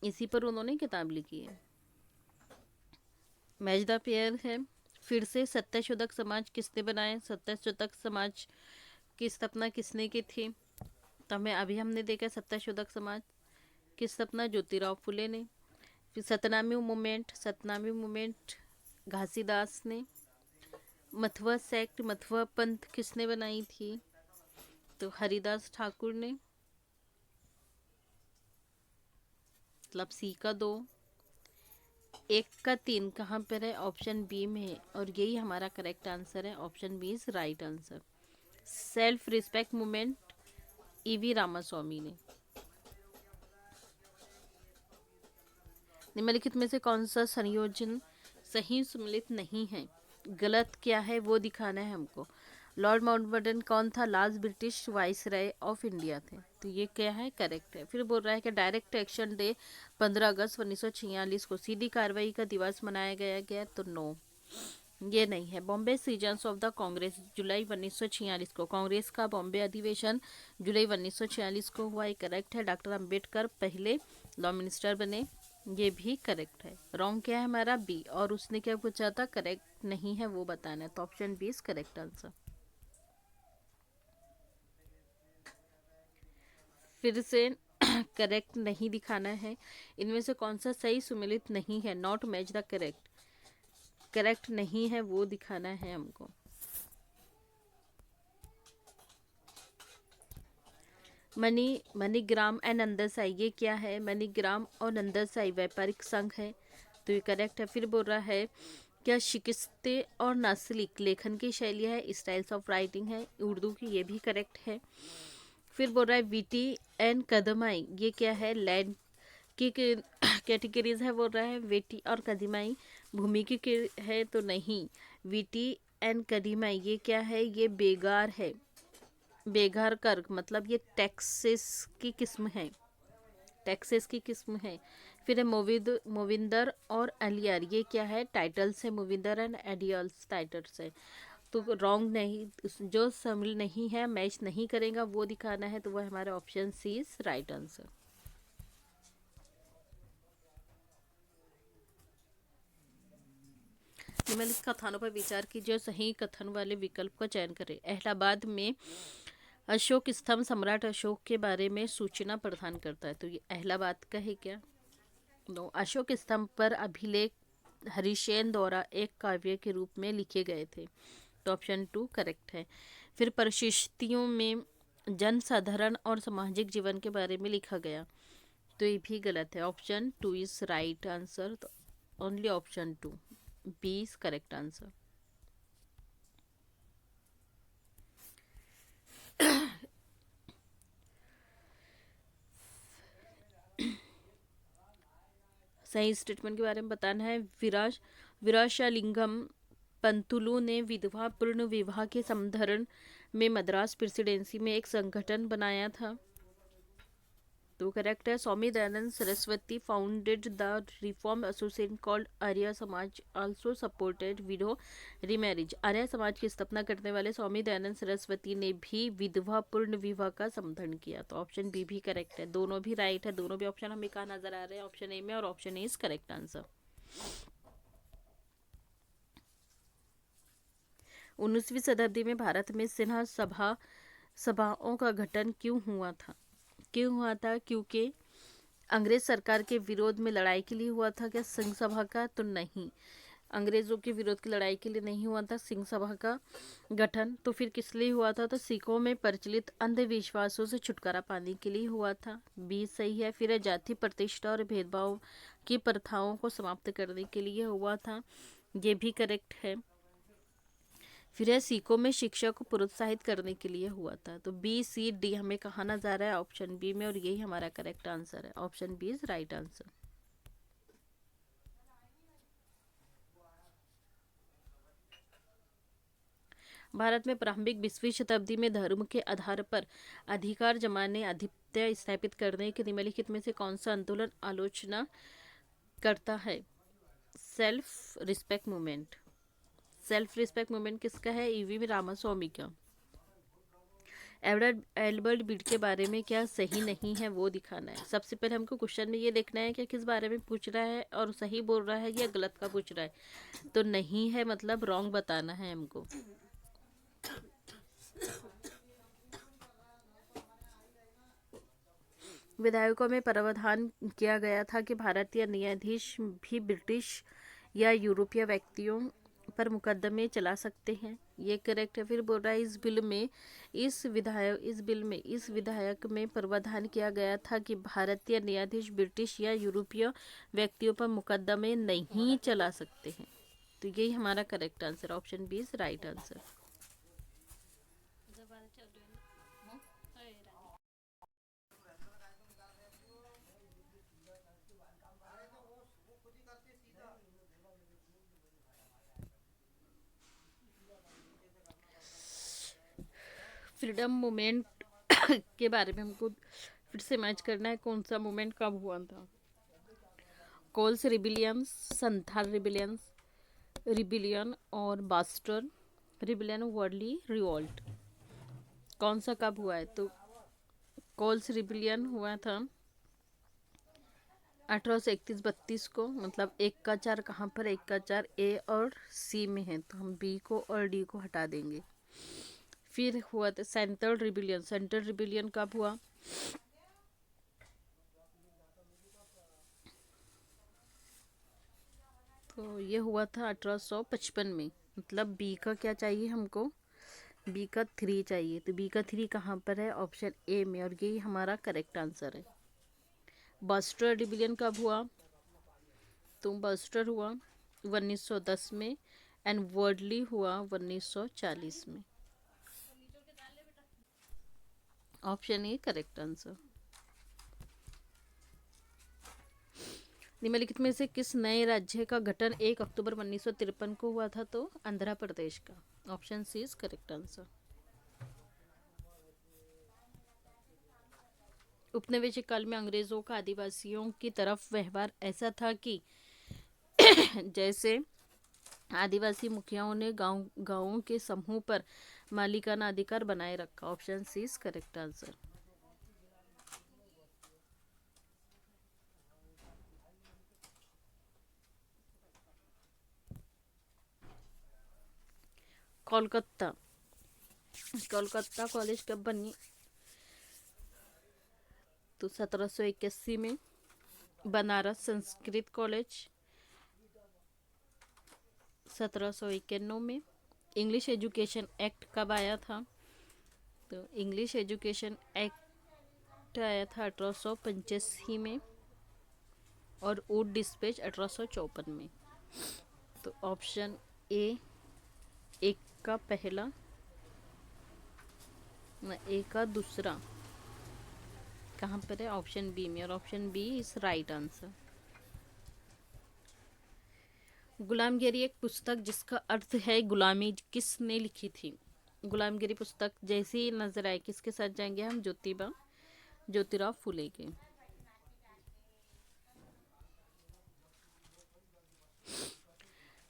Speaker 1: इसी पर उन्होंने किताब लिखी है। मैच द पेयर है फिर से। सत्यशोधक समाज किसने बनाया? सत्यशोधक समाज की स्थापना किसने की थी? तो हमने देखा सत्यशोधक समाज की स्थापना ज्योतिराव फुले ने। फिर सतनामी मूवमेंट घासीदास ने। मथुआ पंथ किसने बनाई थी? तो हरिदास ठाकुर ने। मतलब सी का 2, 1 का 3 कहाँ पर है? ऑप्शन बी में है, और यही हमारा करेक्ट आंसर है। Option B is right answer. Self respect movement E V Ramaswamy ने। निम्नलिखित में से कौन सा संयोजन सही सम्मिलित नहीं है? गलत क्या है वो दिखाना है हमको। लॉर्ड माउंटबेटन कौन था? Last British viceroy of India थे। तो ये क्या है? करेक्ट है। फिर बोल रहा है कि डायरेक्ट एक्शन डे 15 अगस्त 1946 को सीधी कार्रवाई का दिवस मनाया गया। तो नो, ये नहीं है। Bombay sessions of the Congress जुलाई 1946 को, कांग्रेस का बॉम्बे अधिवेशन जुलाई 1946 को हुआ। करेक्ट है। डॉक्टर अंबेडकर पहले लॉ मिनिस्टर बने, ये भी करेक्ट है। रॉन्ग क्या है हमारा? बी। और उसने क्या पूछा था? करेक्ट नहीं है वो बताना है। तो option B is correct answer. फिर से करेक्ट नहीं दिखाना है। इनमें से कौन सा सही सुमेलित नहीं है? नॉट मैच द करेक्ट नहीं है वो दिखाना है हमको। मनीग्राम एंड नंदसाई, ये क्या है? मनीग्राम और नंदसाई व्यापारिक संघ है। तो ये करेक्ट है। फिर बोल रहा है क्या शिकस्ते और नासलिक लेखन की शैली है? स्टाइल्स ऑफ राइटिंग है उर्दू की, ये भी करेक्ट है। फिर बोल रहा है विटी एंड कदमाई, ये क्या है? लैंड की कैटेगरीज है। बोल रहा है वेटी और कदमाई भूमि की है। तो नहीं, विटी एंड कदीमाई ये क्या है? ये बेगार है। बेघर कर मतलब ये टैक्सेस की किस्म है। फिर है मोविंदर और अलियार, ये क्या है, टाइटल्स है, मोविंदर एंड एडियल्स टाइटल्स है। तो रॉन्ग नहीं, जो शामिल नहीं है, मैच नहीं करेगा वो दिखाना है, तो वो हमारा option C is right answer. निम्नलिखित कथनों पर विचार कीजिए, सही कथन वाले विकल्प का चयन करें। इलाहाबाद में अशोक स्तंभ सम्राट अशोक के बारे में सूचना प्रदान करता है, तो ये इलाहाबाद का है क्या? नो। अशोक स्तंभ पर अभिलेख हरिशेन द्वारा एक काव्य के रूप में लिखे गए थे, तो ऑप्शन 2 करेक्ट है। फिर परिशिष्टियों में जनसाधारण और सामाजिक जीवन के बारे में लिखा गया, तो ये भी गलत है, ऑप्शन 2 इज राइट आंसर, तो only option 2 B is correct answer. सही स्टेटमेंट के बारे में बताना है। विराशालिंगम पंतुलु ने विधवा पूर्ण विवाह के संदर्भ में मद्रास प्रेसिडेंसी में एक संगठन बनाया था, तो करेक्ट है। Swami Dayanand Saraswati founded the reform association called Arya Samaj, also supported widow remarriage. Arya Samaj की स्थापना करने वाले स्वामी दयानंद सरस्वती ने भी विधवा पूर्ण विवाह का समर्थन किया, तो ऑप्शन बी भी करेक्ट है। दोनों भी राइट है, दोनों भी ऑप्शन हमें कहाँ नजर आ रहे हैं, ऑप्शन ए में, और option A is correct answer. 19वीं शताब्दी में भारत में सिन्हा सभाओं का गठन क्यों हुआ था? क्योंकि अंग्रेज सरकार के विरोध में लड़ाई के लिए हुआ था क्या सिंह सभा का? तो नहीं, अंग्रेजों के विरोध की लड़ाई के लिए नहीं हुआ था सिंह सभा का गठन। तो फिर किस लिए हुआ था? तो सिखों में प्रचलित अंधविश्वासों से छुटकारा पाने के लिए हुआ था, बी सही है। फिर जाति प्रतिष्ठा और भेदभाव की प्रथाओं को समाप्त करने के लिए हुआ था, ये भी करेक्ट है। फिर है सिखों में शिक्षा को प्रोत्साहित करने के लिए हुआ था, तो बी सी डी हमें कहाँ नजर आ रहा है, ऑप्शन बी में, और यही हमारा करेक्ट आंसर है, option B is right answer. Bharat में प्रारंभिक 20वीं शताब्दी में धर्म के आधार पर अधिकार जमाने, आधिपत्य स्थापित करने के निम्नलिखित में से कौन सा आंदोलन आलोचना करता है? Self respect movement. Self respect movement किसका है? ईवी रामास्वामी का। एल्बर्ट बीड के बारे में क्या सही नहीं है वो दिखाना है। सबसे पहले हमको क्वेश्चन में ये देखना है कि किस बारे में पूछ रहा है, और सही बोल रहा है या गलत का पूछ रहा है। तो नहीं है मतलब रॉन्ग बताना है हमको। विधायकों में प्रावधान किया गया था कि भारतीय न्यायाधीश भी ब्रिटिश या यूरोपीय व्यक्तियों पर मुकदमे चला सकते हैं, ये करेक्ट है। फिर बोल रहा है इस विधायक में प्रावधान किया गया था कि भारतीय न्यायाधीश ब्रिटिश या यूरोपीय व्यक्तियों पर मुकदमे नहीं चला सकते हैं, तो यही हमारा correct answer, option B is right answer. Freedom movement के बारे में हमको फिर से मैच करना है, कौन सा मूवमेंट कब हुआ था? कोल्स रिबिलियन, संथाल रिबिलियन और बास्टर रिबिलियन, वर्ली रिवॉल्ट, कौन सा कब हुआ है? तो कोल्स रिबिलियन हुआ था 1831-32 को, मतलब 1 का 4 कहाँ पर? 1 का 4 ए और सी में है, तो हम बी को और डी को हटा देंगे। फिर हुआ था सेंट्रल रिबिलियन कब हुआ? तो ये हुआ था 1855 में, मतलब बी का क्या चाहिए हमको? बी का 3 चाहिए, तो बी का 3 कहाँ पर है? ऑप्शन ए में, और यही हमारा करेक्ट आंसर है। बस्टर रिबिलियन कब हुआ? तो बस्टर हुआ 1910 में, एंड वर्डली हुआ 1940 में, ऑप्शन ए करेक्ट आंसर। निम्नलिखित में से किस नए राज्य का गठन 1 अक्टूबर 1953 को हुआ था? तो आंध्र प्रदेश का, option C is correct answer. उपनिवेशिक काल में अंग्रेजों का आदिवासियों की तरफ व्यवहार ऐसा था कि जैसे आदिवासी मुखियाओं ने गांवों के समूह पर मालिकाना अधिकार बनाए रखा। Option C is correct answer. Kolkata. Kolkata college कब बनी? तो 1781 में। बनारस संस्कृत कॉलेज 1791 में। इंग्लिश एजुकेशन एक्ट कब आया था? तो इंग्लिश एजुकेशन एक्ट आया था 1885 में। और ऊड डिस्पैच 1854 में। तो ऑप्शन ए एक का पहला न ए का दूसरा कहाँ पर है? ऑप्शन बी में। और option B is right answer. Gulamgiri एक पुस्तक जिसका अर्थ है गुलामी किसने लिखी थी? गुलामगिरी पुस्तक जैसे ही नजर आए किसके साथ जाएंगे हम? ज्योतिराव फुले के।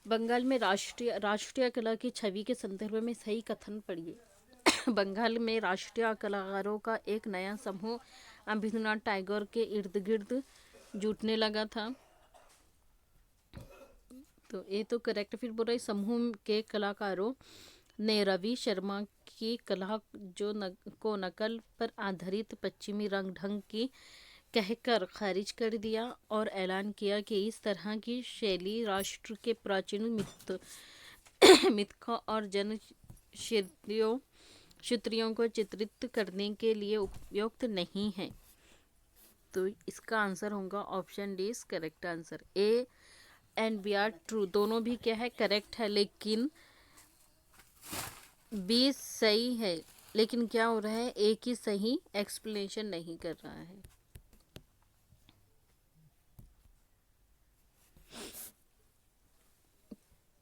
Speaker 1: बंगाल में राष्ट्रीय कला की छवि के संदर्भ में सही कथन पढ़िए। बंगाल में राष्ट्रीय कलाकारों का एक नया समूह रविंद्रनाथ टैगोर के इर्द गिर्द जुटने लगा था। तो ये तो करेक्ट। फिर बोल रहे समूह के कलाकारों ने रवि शर्मा की कला को नकल पर आधारित पश्चिमी रंग ढंग की कहकर खारिज कर दिया और ऐलान किया कि इस तरह की शैली राष्ट्र के प्राचीन मिथकों और जन क्षत्रियों को चित्रित करने के लिए उपयुक्त नहीं है। तो इसका आंसर होगा option D is correct answer. A and B are true, दोनों भी क्या है? करेक्ट है, लेकिन बी सही है। लेकिन क्या हो रहा है? ए की सही एक्सप्लेनेशन नहीं कर रहा है।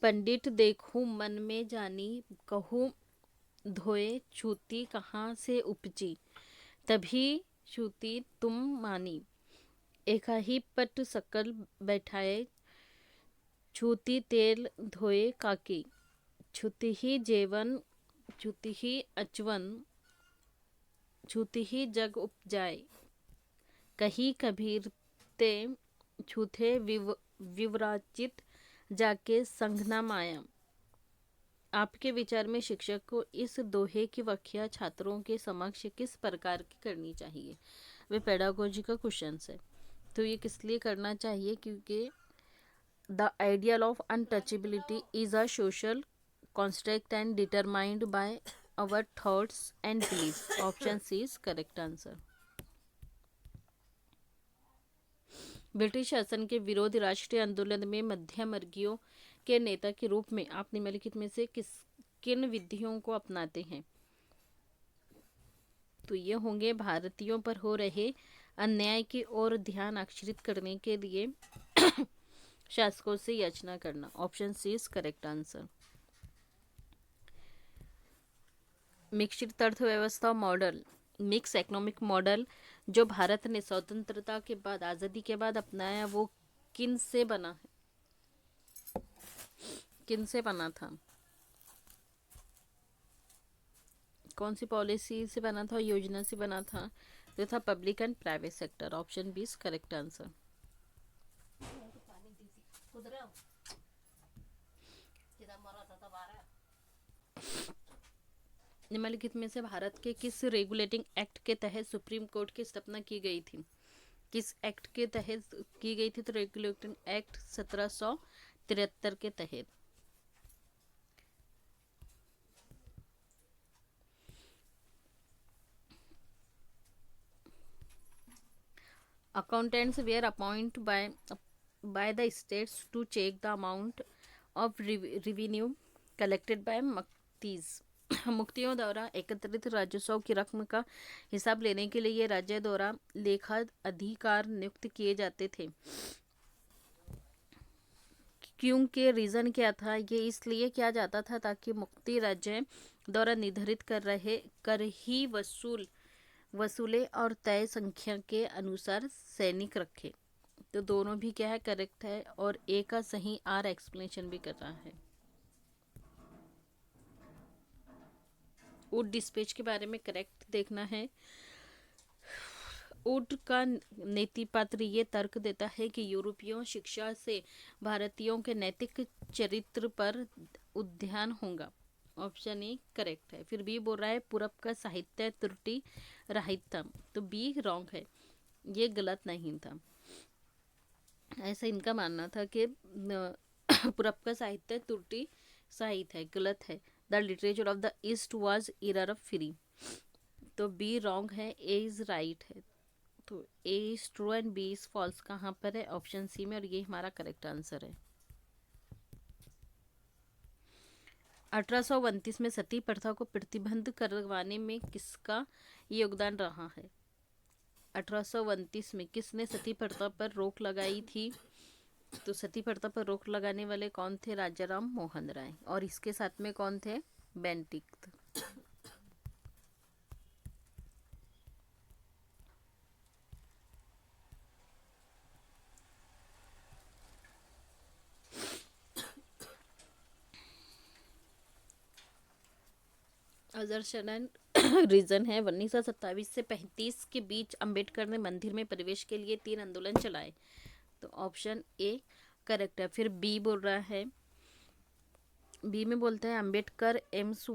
Speaker 1: पंडित देखूं मन में जानी, कहूँ धोए छूती कहाँ से उपजी, तभी छूती तुम मानी, एका ही पट सकल बैठाए, छूती तेल धोए काकी, छूती ही जेवन, छूती ही अचवन, छूती ही जग उपजाए, कही कबीर ते छूथे विवराचित जाके संघना माया। आपके विचार में शिक्षक को इस दोहे की व्याख्या छात्रों के समक्ष किस प्रकार की करनी चाहिए? वे पेडागोजी का क्वेश्चन है। तो ये किस लिए करना चाहिए? क्योंकि the ideal of untouchability is a social construct and determined by our thoughts and beliefs. Option C is correct answer. British शासन के विरोध राष्ट्रीय आंदोलन में मध्यम वर्गीयों के नेता के रूप में आप निम्नलिखित में से किन विधियों को अपनाते हैं? तो ये होंगे भारतीयों पर हो रहे अन्याय की ओर ध्यान आकर्षित करने के लिए शासकों से याचना करना। Option C is correct answer. मिश्रित अर्थव्यवस्था मॉडल, मिक्स इकोनॉमिक मॉडल जो भारत ने स्वतंत्रता के बाद, आज़ादी के बाद अपनाया, वो किन से बना है? किन से बना था? कौन सी पॉलिसी से बना था, योजना से बना था? जो था public and private sector. Option B is correct answer. निम्नलिखित में से भारत के किस रेगुलेटिंग एक्ट के तहत सुप्रीम कोर्ट की स्थापना की गई थी? किस एक्ट के तहत की गई थी? तो रेगुलेटिंग एक्ट 1773 के तहत। Accountants were appointed by the states to check the amount of revenue collected by मुक्तीज। मुक्तियों द्वारा एकत्रित राजस्व की रकम का हिसाब लेने के लिए ये राज्य द्वारा लेखा अधिकार नियुक्त किए जाते थे। क्योंकि रीज़न क्या था? ये इसलिए किया जाता था ताकि मुक्ति राज्य द्वारा निर्धारित कर ही वसूले और तय संख्या के अनुसार सैनिक रखे। तो दोनों भी क्या है, करेक्ट है, और ए का सही आर एक्सप्लेनेशन भी कर रहा है। वुड डिस्पैच के बारे में करेक्ट देखना है। वुड का नीति पत्र ये तर्क देता है कि यूरोपीय शिक्षा से भारतीयों के नैतिक चरित्र पर उद्यान होगा। ऑप्शन ए करेक्ट है। फिर बी बोल रहा है पूरब का साहित्य त्रुटि रहित था। तो बी रॉन्ग है, ये गलत नहीं था। ऐसा इनका मानना था कि पूरब का साहित्य त्रुटि सहित है, गलत है। The literature of the East was error free. तो बी रॉन्ग है, ए इज राइट है। तो A is true and B is false कहाँ पर है, ऑप्शन सी में, और ये हमारा करेक्ट आंसर है। 1829 में सती प्रथा को प्रतिबंध करवाने में किसका योगदान रहा है। 1829 में किसने सती प्रथा पर रोक लगाई थी। तो सती प्रथा पर रोक लगाने वाले कौन थे, राजाराम मोहन राय। और इसके साथ में कौन थे, बेंटिक। अजरशनन रीजन है 1927 से 35 के बीच अंबेडकर ने मंदिर में प्रवेश के लिए 3 आंदोलन चलाए। तो ऑप्शन ए करेक्ट है। फिर बी बोल रहा है, बी में बोलता है Ambedkar AIIMS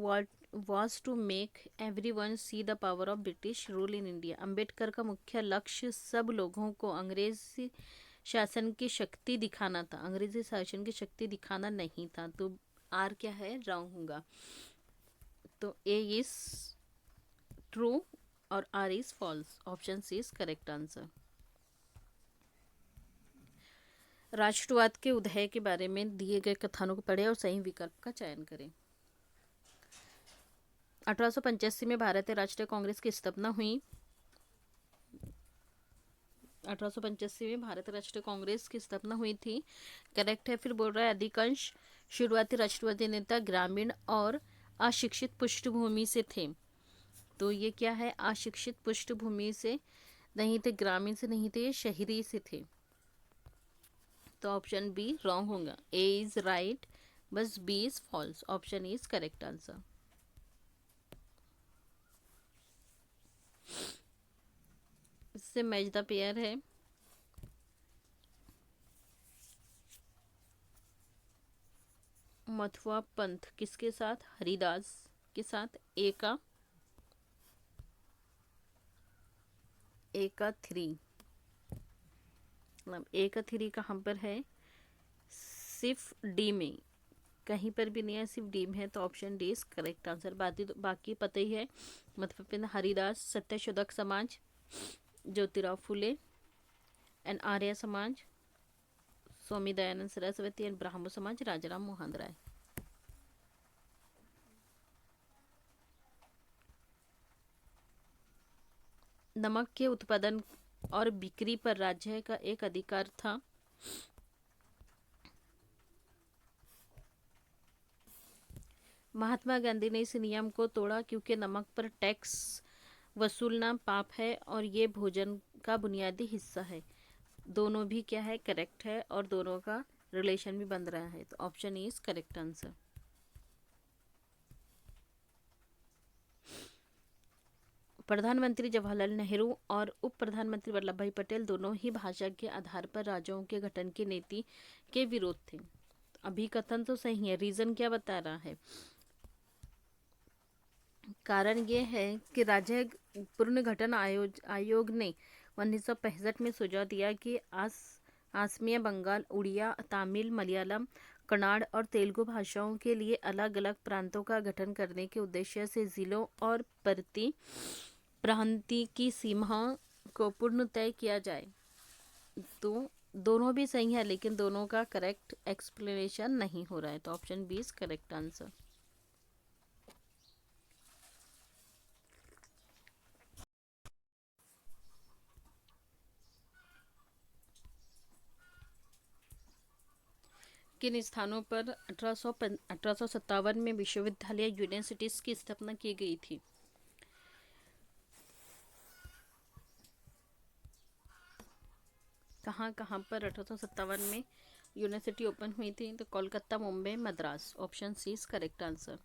Speaker 1: was to make everyone see the power of British rule in India। Ambedkar का मुख्य लक्ष्य सब लोगों को अंग्रेजी शासन की शक्ति दिखाना था, अंग्रेजी शासन की शक्ति दिखाना नहीं था। तो आर क्या है, रॉन्ग होगा। तो ए इज ट्रू और R is false. Option C is correct answer. राष्ट्रवाद के उदय के बारे में दिए गए कथनों को पढ़ें और सही विकल्प का चयन करें। 1885 में भारतीय राष्ट्रीय कांग्रेस की स्थापना हुई। 1885 में भारतीय राष्ट्रीय कांग्रेस की स्थापना हुई थी, करेक्ट है। फिर बोल रहा है अधिकांश शुरुआती राष्ट्रवादी नेता ग्रामीण और अशिक्षित पृष्ठभूमि से थे। तो ये क्या है, अशिक्षित पृष्ठभूमि से नहीं थे, ग्रामीण से नहीं थे, ये शहरी से थे। तो ऑप्शन बी रॉन्ग होगा, ए इज राइट, बस B is false. Option is correct answer. इससे मैच द पेयर है। मथुआ पंथ किसके साथ, हरिदास के साथ। ए का 3, मतलब ए का 3 कहाँ पर है, सिर्फ डी में, कहीं पर भी नहीं है, सिर्फ डी में है। तो option D is correct answer. बाकी पता ही है, मतलब Haridas Satyashodhak Samaj, Jyotirao Phule and Arya Samaj, Swami Dayanand Saraswati and ब्राह्मण समाज, राजाराम मोहन राय। नमक के उत्पादन और बिक्री पर राज्य का एक अधिकार था। महात्मा गांधी ने इस नियम को तोड़ा क्योंकि नमक पर टैक्स वसूलना पाप है और ये भोजन का बुनियादी हिस्सा है। दोनों भी क्या है, करेक्ट है, और दोनों का रिलेशन भी बन रहा है। तो option E is correct answer. प्रधानमंत्री जवाहरलाल नेहरू और उप प्रधानमंत्री वल्लभ भाई पटेल दोनों ही भाषा के आधार पर राज्यों के गठन की नीति के विरोध थे। अभी कथन तो सही है, रीजन क्या बता रहा है, कारण ये है कि राज्य पुनर्गठन आयोग ने 1965 में सुझाव दिया कि आसमीय बंगाल, उड़िया, तमिल, मलयालम, कन्नड़ और तेलुगु भाषाओं के लिए अलग अलग प्रांतों का गठन करने के उद्देश्य से जिलों और प्रांतीय की सीमा को पूर्ण तय किया जाए। तो दोनों भी सही है, लेकिन दोनों का करेक्ट एक्सप्लेनेशन नहीं हो रहा है। तो option B is correct answer. किन स्थानों पर 1857 में विश्वविद्यालय यूनिवर्सिटीज की स्थापना की गई थी। कहाँ कहाँ पर 1857 में यूनिवर्सिटी ओपन हुई थी? तो Kolkata, Mumbai, Madras. Option C is correct answer.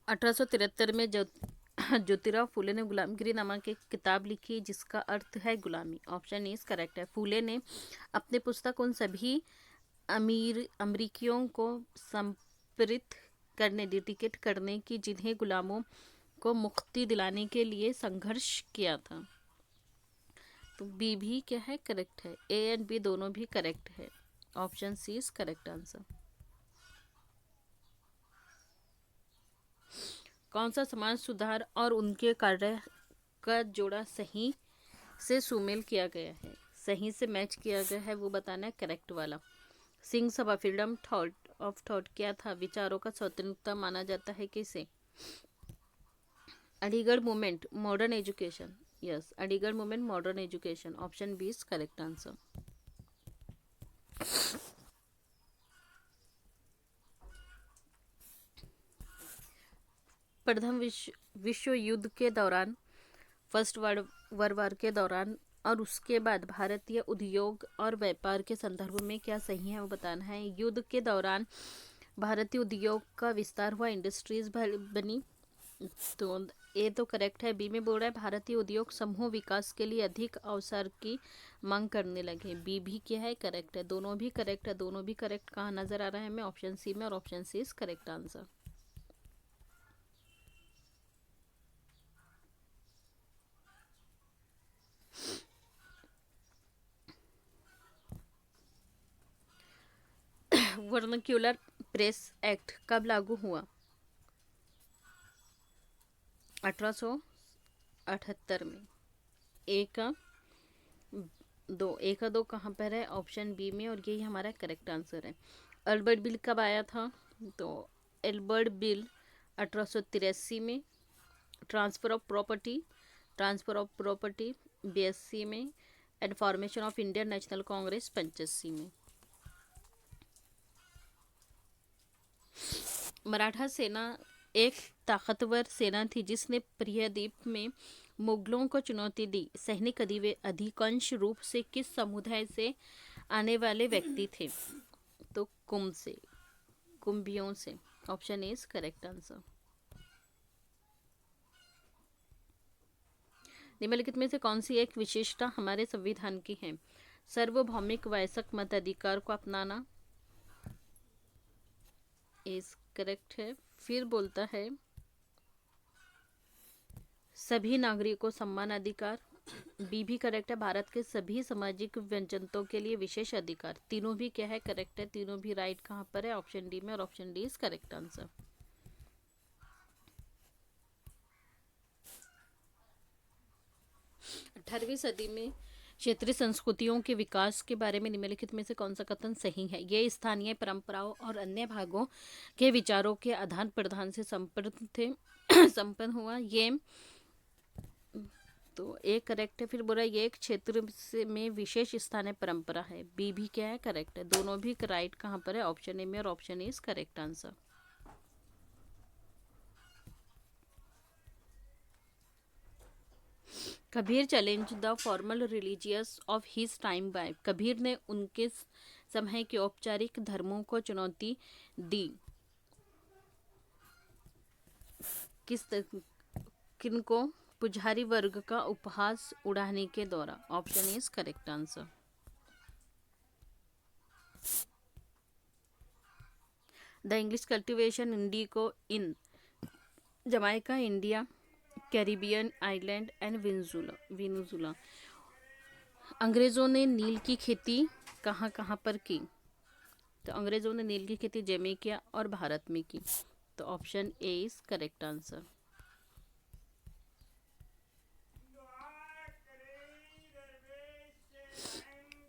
Speaker 1: 1873 में ज्योतिराव फूले ने गुलामगिरी नामक एक किताब लिखी जिसका अर्थ है गुलामी। ऑप्शन इज करेक्ट है। फूले ने अपनी पुस्तक उन सभी अमरीकियों को संप्रेरित करने डेडिकेट करने की जिन्हें गुलामों को मुक्ति दिलाने के लिए संघर्ष किया था। तो बी भी क्या है? करेक्ट है। ए एंड बी दोनों भी करेक्ट है। Option C is correct answer. कौन सा समाज सुधार और उनके कार्य का जोड़ा सही से सुमेल किया गया है, सही से मैच किया गया है, वो बताना है करेक्ट वाला। Singh Sabha, freedom of thought क्या था? विचारों का स्वतंत्रता माना जाता है किसे? Aligarh movement, modern education. Yes, Aligarh movement, modern education. Option B is correct answer. प्रथम विश्व युद्ध के दौरान, फर्स्ट वर्ल्ड वार के दौरान और उसके बाद भारतीय उद्योग और व्यापार के संदर्भ में क्या सही है वो बताना है। युद्ध के दौरान भारतीय उद्योग का विस्तार हुआ, इंडस्ट्रीज बनी। तो ए तो करेक्ट है। बी में बोल रहा है भारतीय उद्योग समूह विकास के लिए अधिक अवसर की मांग करने लगे। बी भी क्या है? करेक्ट है। दोनों भी करेक्ट है। दोनों भी करेक्ट कहाँ नजर आ रहा है हमें? ऑप्शन सी में, और option C is correct answer. Vernacular press act कब लागू हुआ? 1878 में। एक का दो कहाँ पर है? ऑप्शन बी में, और यही हमारा करेक्ट आंसर है। अल्बर्ट बिल कब आया था? तो एल्बर्ट बिल 1883 में। ट्रांसफर ऑफ प्रॉपर्टी 82 में। And formation of Indian national Congress 85 में। मराठा सेना एक ताकतवर सेना थी जिसने प्रायद्वीप में मुगलों को चुनौती दी। सैनिक अधिकांश रूप से किस समुदाय से आने वाले व्यक्ति थे? तो कुंभियों से। Option is correct answer. निम्नलिखित में से कौन सी एक विशेषता हमारे संविधान की है? सार्वभौमिक वयस्क मताधिकार को अपनाना इज करेक्ट है। फिर बोलता है सभी नागरिकों सम्मान अधिकार। बी भी करेक्ट है। भारत के सभी सामाजिक वंचितों के लिए विशेष अधिकार। तीनों भी क्या है? करेक्ट है। तीनों भी राइट कहाँ पर है? ऑप्शन डी में, और option D is correct answer. अठारहवीं सदी में क्षेत्रीय संस्कृतियों के विकास के बारे में निम्नलिखित में से कौन सा कथन सही है? ये स्थानीय परंपराओं और अन्य भागों के विचारों के आदान प्रदान से संपन्न हुआ। ये तो ए करेक्ट है। फिर बोला ये एक क्षेत्र में विशेष स्थानीय परंपरा है। बी भी क्या है? करेक्ट है। दोनों भी राइट कहाँ पर है? ऑप्शन ए में, और option A is correct answer. Kabir challenge the formal religious of his time by. Kabir ने उनके समय के औपचारिक धर्मों को चुनौती दी। किनको? पुजारी वर्ग का उपहास उड़ाने के द्वारा। Option is correct answer. The English cultivation indigo in Jamaica, India, Caribbean island and Venezuela. अंग्रेजों ने नील की खेती कहाँ कहाँ पर की? तो अंग्रेजों ने नील की खेती जमैका और भारत में की। तो option A is correct answer.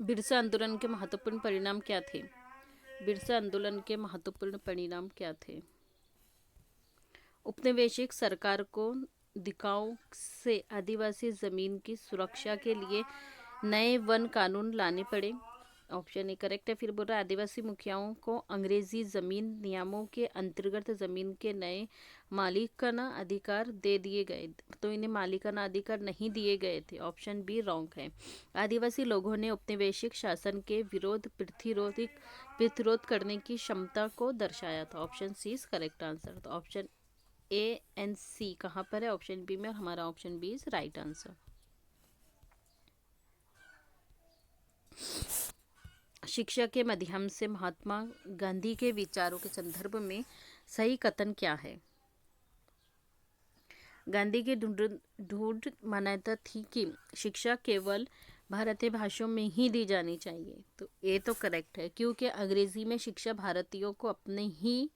Speaker 1: Birsa आंदोलन के महत्वपूर्ण परिणाम क्या थे? बिरसा आंदोलन के महत्वपूर्ण परिणाम क्या थे? उपनिवेशिक सरकार को दिखाओं से आदिवासी जमीन की सुरक्षा के लिए नए वन कानून लाने पड़े। ऑप्शन ए करेक्ट है। फिर बोल रहा है आदिवासी मुखियाओं को अंग्रेजी जमीन नियमों के अंतर्गत जमीन के नए मालिकाना अधिकार दे दिए गए, तो इन्हें मालिकाना अधिकार नहीं दिए गए थे। ऑप्शन बी रॉन्ग है। आदिवासी लोगों ने औपनिवेशिक शासन के विरोध प्रतिरोध करने की क्षमता को दर्शाया था। Option C is correct answer. तो ऑप्शन ए एंड सी कहाँ पर है? ऑप्शन बी में, और हमारा option B is right answer. शिक्षा के माध्यम से महात्मा गांधी के विचारों के संदर्भ में सही कथन क्या है? गांधी की ढूंढ मान्यता थी कि शिक्षा केवल भारतीय भाषाओं में ही दी जानी चाहिए, तो ये तो करेक्ट है, क्योंकि अंग्रेजी में शिक्षा भारतीयों को अपने ही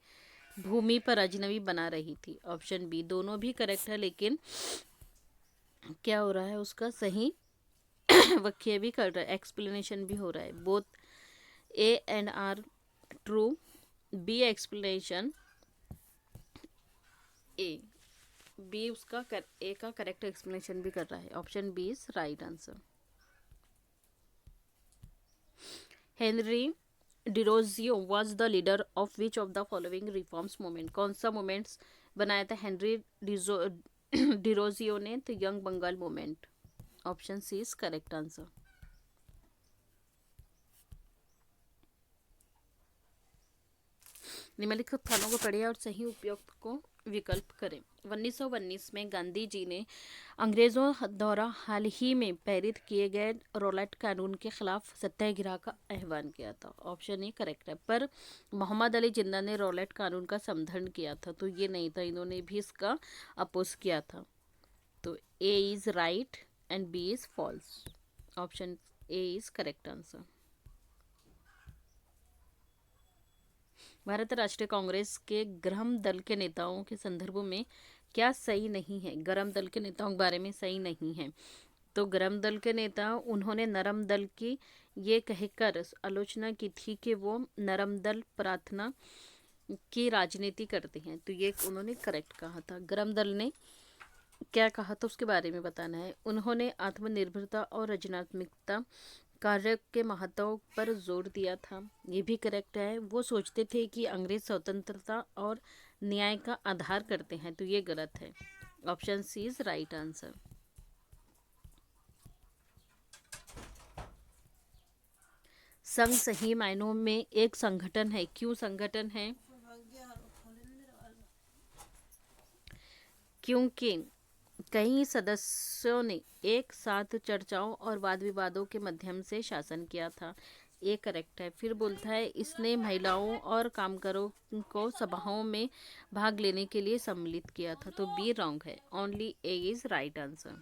Speaker 1: भूमि पर अजनबी बना रही थी। ऑप्शन बी, दोनों भी करेक्ट है, लेकिन क्या हो रहा है उसका सही वाक्य भी कर रहा है, एक्सप्लेनेशन भी हो रहा है। Both A and R true, B explanation A, B उसका ए का करेक्ट एक्सप्लेनेशन भी कर रहा है। Option B is right answer. Henry Derozio was the leader of which of the following reforms movement? कौन सा मूवमेंट्स बनाया था हेनरी डिरोजियो ने? तो young Bengal movement. Option C is correct answer. निम्नलिखित स्थानों को पढ़िए और सही उपयुक्त को विकल्प करें। 1919 में गांधी जी ने अंग्रेजों द्वारा हाल ही में पारित किए गए रॉलेट कानून के खिलाफ सत्याग्रह का आह्वान किया था। ऑप्शन ए करेक्ट है। पर मोहम्मद अली जिन्ना ने रॉलेट कानून का समर्थन किया था, तो ये नहीं था, इन्होंने भी इसका अपोज किया था। तो A is right and B is false. Option A is correct answer. Bharat राष्ट्रीय कांग्रेस के गृहम दल के नेताओं के संदर्भ में क्या सही नहीं है? गरम दल के नेताओं के बारे में सही नहीं है। तो गरम दल के नेता, उन्होंने नरम दल की ये कहकर आलोचना की थी कि वो नरम दल प्रार्थना की राजनीति करते हैं, तो ये उन्होंने करेक्ट कहा था। गरम दल ने क्या कहा था उसके बारे में बताना है। उन्होंने आत्मनिर्भरता और रचनात्मकता कार्य के महत्व पर जोर दिया था, ये भी करेक्ट है। वो सोचते थे कि अंग्रेज स्वतंत्रता और न्याय का आधार करते हैं, तो ये गलत है। Option C is right answer. संघ सही मायनों में एक संगठन है, क्यों संगठन है? क्योंकि कई सदस्यों ने एक साथ चर्चाओं और वाद विवादों के माध्यम से शासन किया था, ये करेक्ट है। फिर बोलता है इसने महिलाओं और कामगारों को सभाओं में भाग लेने के लिए सम्मिलित किया था, तो बी रॉन्ग है। Only A is right answer.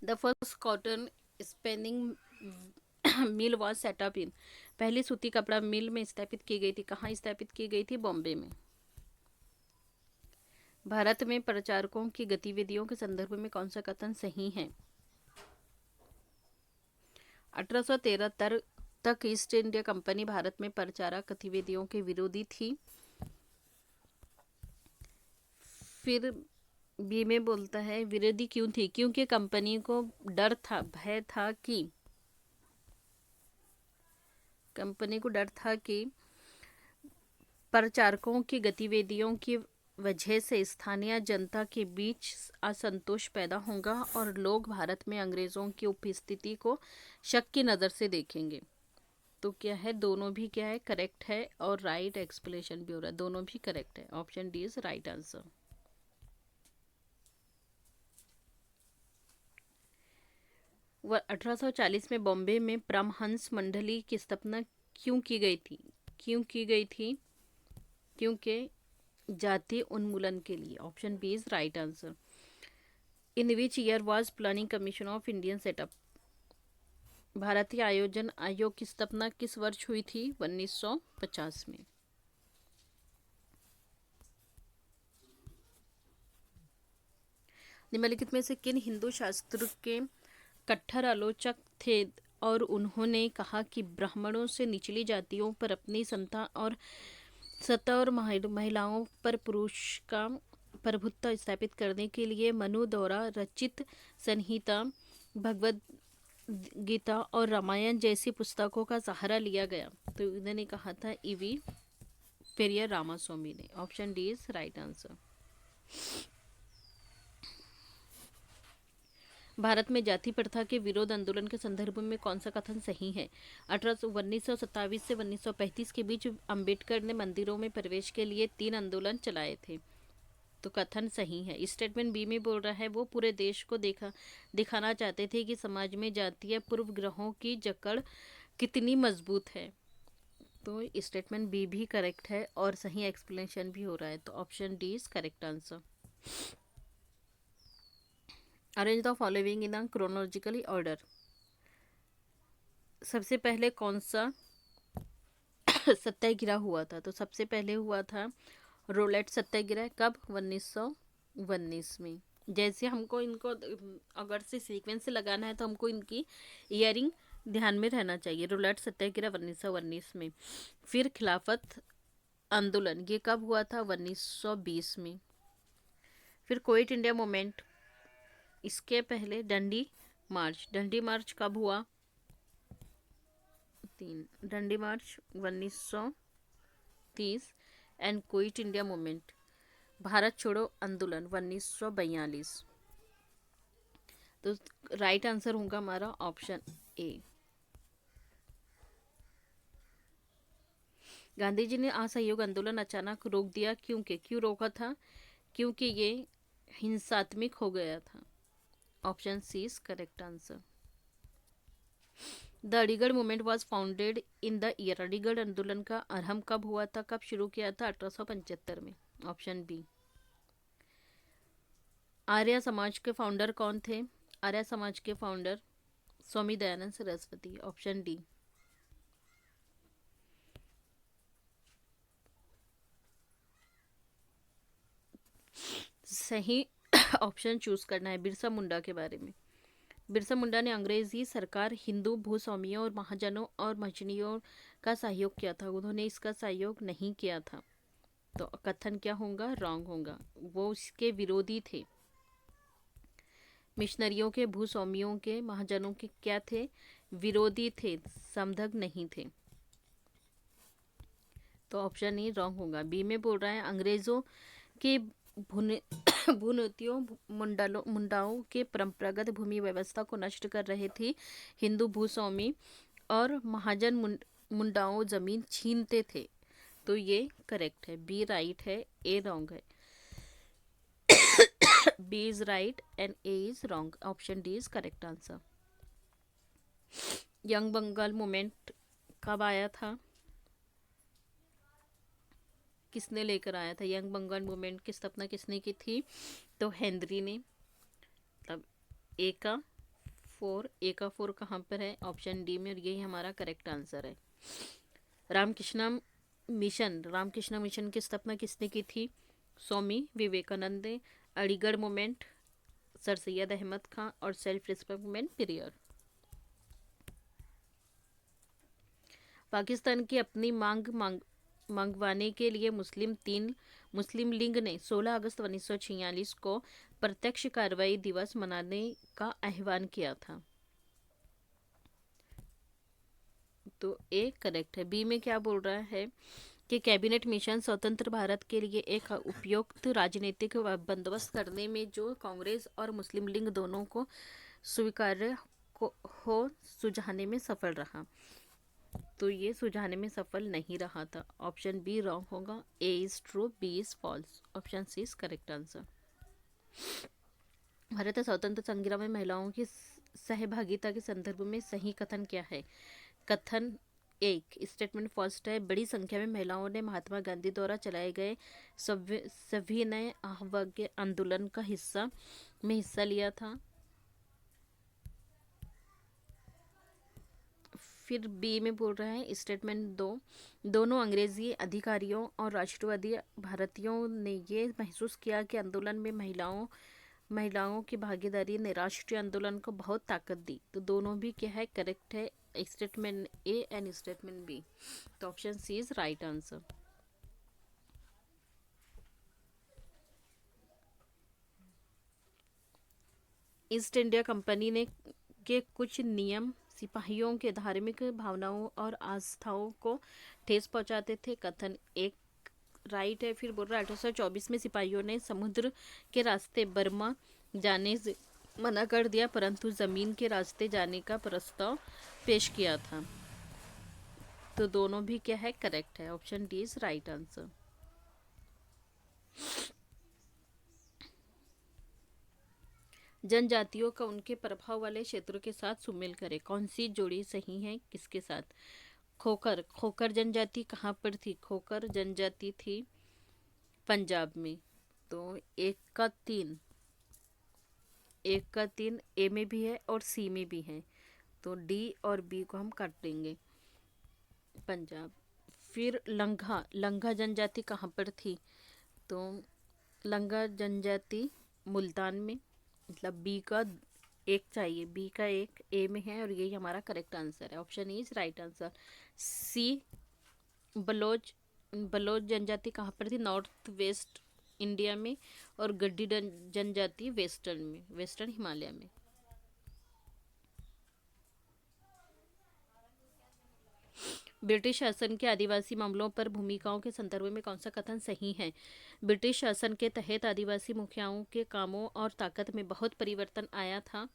Speaker 1: The first cotton spinning mill was set up in, पहली सूती कपड़ा मिल में स्थापित की गई थी, कहाँ स्थापित की गई थी? बॉम्बे में। भारत में प्रचारकों की गतिविधियों के संदर्भ में कौन सा कथन सही है? 1813 तक ईस्ट इंडिया कंपनी भारत में प्रचारक गतिविधियों के विरोधी थी। फिर बी में बोलता है विरोधी क्यों थी? क्योंकि कंपनी को डर था, भय था कि प्रचारकों की गतिविधियों की वजह से स्थानीय जनता के बीच असंतोष पैदा होगा और लोग भारत में अंग्रेजों की उपस्थिति को शक की नज़र से देखेंगे। तो क्या है? दोनों भी क्या है? करेक्ट है, और राइट एक्सप्लेनेशन भी हो रहा है, दोनों भी करेक्ट है। Option D is right answer. वह 1840 में बॉम्बे में परमहंस मंडली की स्थापना क्यों की गई थी? क्योंकि जातीय उन्मूलन के लिए। Option B is right answer. In which year was planning commission of Indian setup, भारतीय आयोजन आयोग की स्थापना किस वर्ष हुई थी? 1950 में। निम्नलिखित में से किन हिंदू शास्त्र के कट्टर आलोचक थे और उन्होंने कहा कि ब्राह्मणों से निचली जातियों पर अपनी सत्ता और महिलाओं पर पुरुष का प्रभुत्व स्थापित करने के लिए मनु द्वारा रचित संहिता भगवद गीता और रामायण जैसी पुस्तकों का सहारा लिया गया? तो इन्होंने कहा था ईवी पेरियर रामास्वामी ने। Option D is right answer. Bharat में जाति प्रथा के विरोध आंदोलन के संदर्भ में कौन सा कथन सही है? 1927 से 1935 के बीच अंबेडकर ने मंदिरों में प्रवेश के लिए 3 आंदोलन चलाए थे। तो कथन सही है। स्टेटमेंट बी में बोल रहा है वो पूरे देश को दिखाना चाहते थे कि समाज में जातीय पूर्वग्रहों की जकड़ कितनी मजबूत है। तो स्टेटमेंट बी भी करेक्ट है और सही एक्सप्लेनेशन भी हो रहा है। तो option D is correct answer. Arrange the following in a chronologically order. सबसे पहले कौन सा सत्याग्रह हुआ था? तो सबसे पहले हुआ था रोलेट सत्याग्रह। कब? 1919 में। जैसे हमको इनको अगर से सीक्वेंस से लगाना है तो हमको इनकी ईयरिंग ध्यान में रहना चाहिए। रोलेट सत्याग्रह 1919 में। फिर खिलाफत आंदोलन ये कब हुआ था? 1920 में। फिर क्विट इंडिया मूवमेंट, इसके पहले डंडी मार्च। डंडी मार्च कब हुआ? 3 डंडी मार्च 1930। And quit India movement Bharat छोड़ो आंदोलन 1942। तो राइट आंसर होगा हमारा ऑप्शन ए। गांधी जी ने असहयोग आंदोलन अचानक रोक दिया क्यों रोका था? क्योंकि ये हिंसात्मक हो गया था। Option C is correct answer. The Aligarh movement was founded in the year. Aligarh आंदोलन का आरंभ कब हुआ था? कब शुरू किया था? 1875 में। Option B. आर्य समाज के फाउंडर कौन थे? आर्य समाज के founder Swami Dayanand Saraswati. Option D. सही ऑप्शन चूज करना है बिरसा मुंडा के बारे में। बिरसा मुंडा ने अंग्रेजी सरकार, हिंदू भूस्वामियों और महाजनों और महजनियों का सहयोग किया था। उन्होंने इसका सहयोग नहीं किया था। तो कथन क्या होगा? रॉन्ग होगा। वो इसके विरोधी थे। मिशनरियों के, भूस्वामियों के, महाजनों के क्या थे? विरोधी थे, समर्थक नहीं थे। तो ऑप्शन ई रॉन्ग होगा। बी में बोल रहा है अंग्रेजों के भूनीतियों मुंडाओं के परंपरागत भूमि व्यवस्था को नष्ट कर रहे थे। हिंदू भूस्वामी और महाजन मुंडाओं जमीन छीनते थे। तो ये करेक्ट है। बी राइट है, ए रॉन्ग है। B is right and A is wrong. Option D is correct answer. Young Bengal movement कब आया था? किसने लेकर आया था? यंग बंगाल मूवमेंट की स्थापना किसने की थी? तो हेनरी ने। मतलब ए का 4 कहाँ पर है? ऑप्शन डी में। और यही हमारा करेक्ट आंसर है। रामकृष्ण मिशन की स्थापना किसने की थी? स्वामी विवेकानंद ने। अलीगढ़ मूवमेंट सर सैयद अहमद खां। और self respect movement period. Pakistan की अपनी मंगवाने के लिए मुस्लिम लीग ने 16 अगस्त 1946 को प्रत्यक्ष कार्रवाई दिवस मनाने का आह्वान किया था। तो ए करेक्ट है। बी में क्या बोल रहा है कि कैबिनेट मिशन स्वतंत्र भारत के लिए एक उपयुक्त राजनीतिक बंदोबस्त करने में जो कांग्रेस और मुस्लिम लीग दोनों को स्वीकार्य हो सुझाने में सफल रहा। तो ये सुझाने में सफल नहीं रहा था। ऑप्शन बी रॉन्ग होगा। A is true, B is false. Option C is correct answer. Bharat स्वतंत्र संग्राम में महिलाओं की सहभागिता के संदर्भ में सही कथन क्या है? कथन एक, स्टेटमेंट फर्स्ट है बड़ी संख्या में महिलाओं ने महात्मा गांधी द्वारा चलाए गए सविनय अवज्ञा आंदोलन का हिस्सा लिया था। फिर बी में बोल रहा है स्टेटमेंट दोनों अंग्रेजी अधिकारियों और राष्ट्रवादी भारतीयों ने ये महसूस किया कि आंदोलन में महिलाओं की भागीदारी ने राष्ट्रीय आंदोलन को बहुत ताकत दी। तो दोनों भी क्या है? करेक्ट है। Statement A and statement B. तो option C is right answer. East India Company ने के कुछ नियम सिपाहियों के धार्मिक भावनाओं और आस्थाओं को ठेस पहुंचाते थे। कथन एक राइट है। फिर बोल रहा है 1824 में सिपाहियों ने समुद्र के रास्ते बर्मा जाने से मना कर दिया, परंतु जमीन के रास्ते जाने का प्रस्ताव पेश किया था। तो दोनों भी क्या है, करेक्ट है। Option D is right answer. जनजातियों का उनके प्रभाव वाले क्षेत्रों के साथ सुमेल करें। कौन सी जोड़ी सही है, किसके साथ? खोखर। खोखर जनजाति कहाँ पर थी? खोखर जनजाति थी पंजाब में। तो एक का तीन ए में भी है और सी में भी है, तो डी और बी को हम काट देंगे, पंजाब। फिर लंघा। लंघा जनजाति कहाँ पर थी? तो लंघा जनजाति मुल्तान में। मतलब बी का एक चाहिए, बी का एक ए में है और यही हमारा करेक्ट आंसर है। Option is right answer. C Baloch. Baloch जनजाति कहाँ पर थी? नॉर्थ वेस्ट इंडिया में। और गड्डी जनजाति वेस्टर्न में, वेस्टर्न हिमालय में। ब्रिटिश शासन के आदिवासी मामलों पर भूमिकाओं के संदर्भ में कौन सा कथन सही है? ब्रिटिश शासन के तहत आदिवासी मुखियाओं के कामों और ताकत में बहुत परिवर्तन आया था।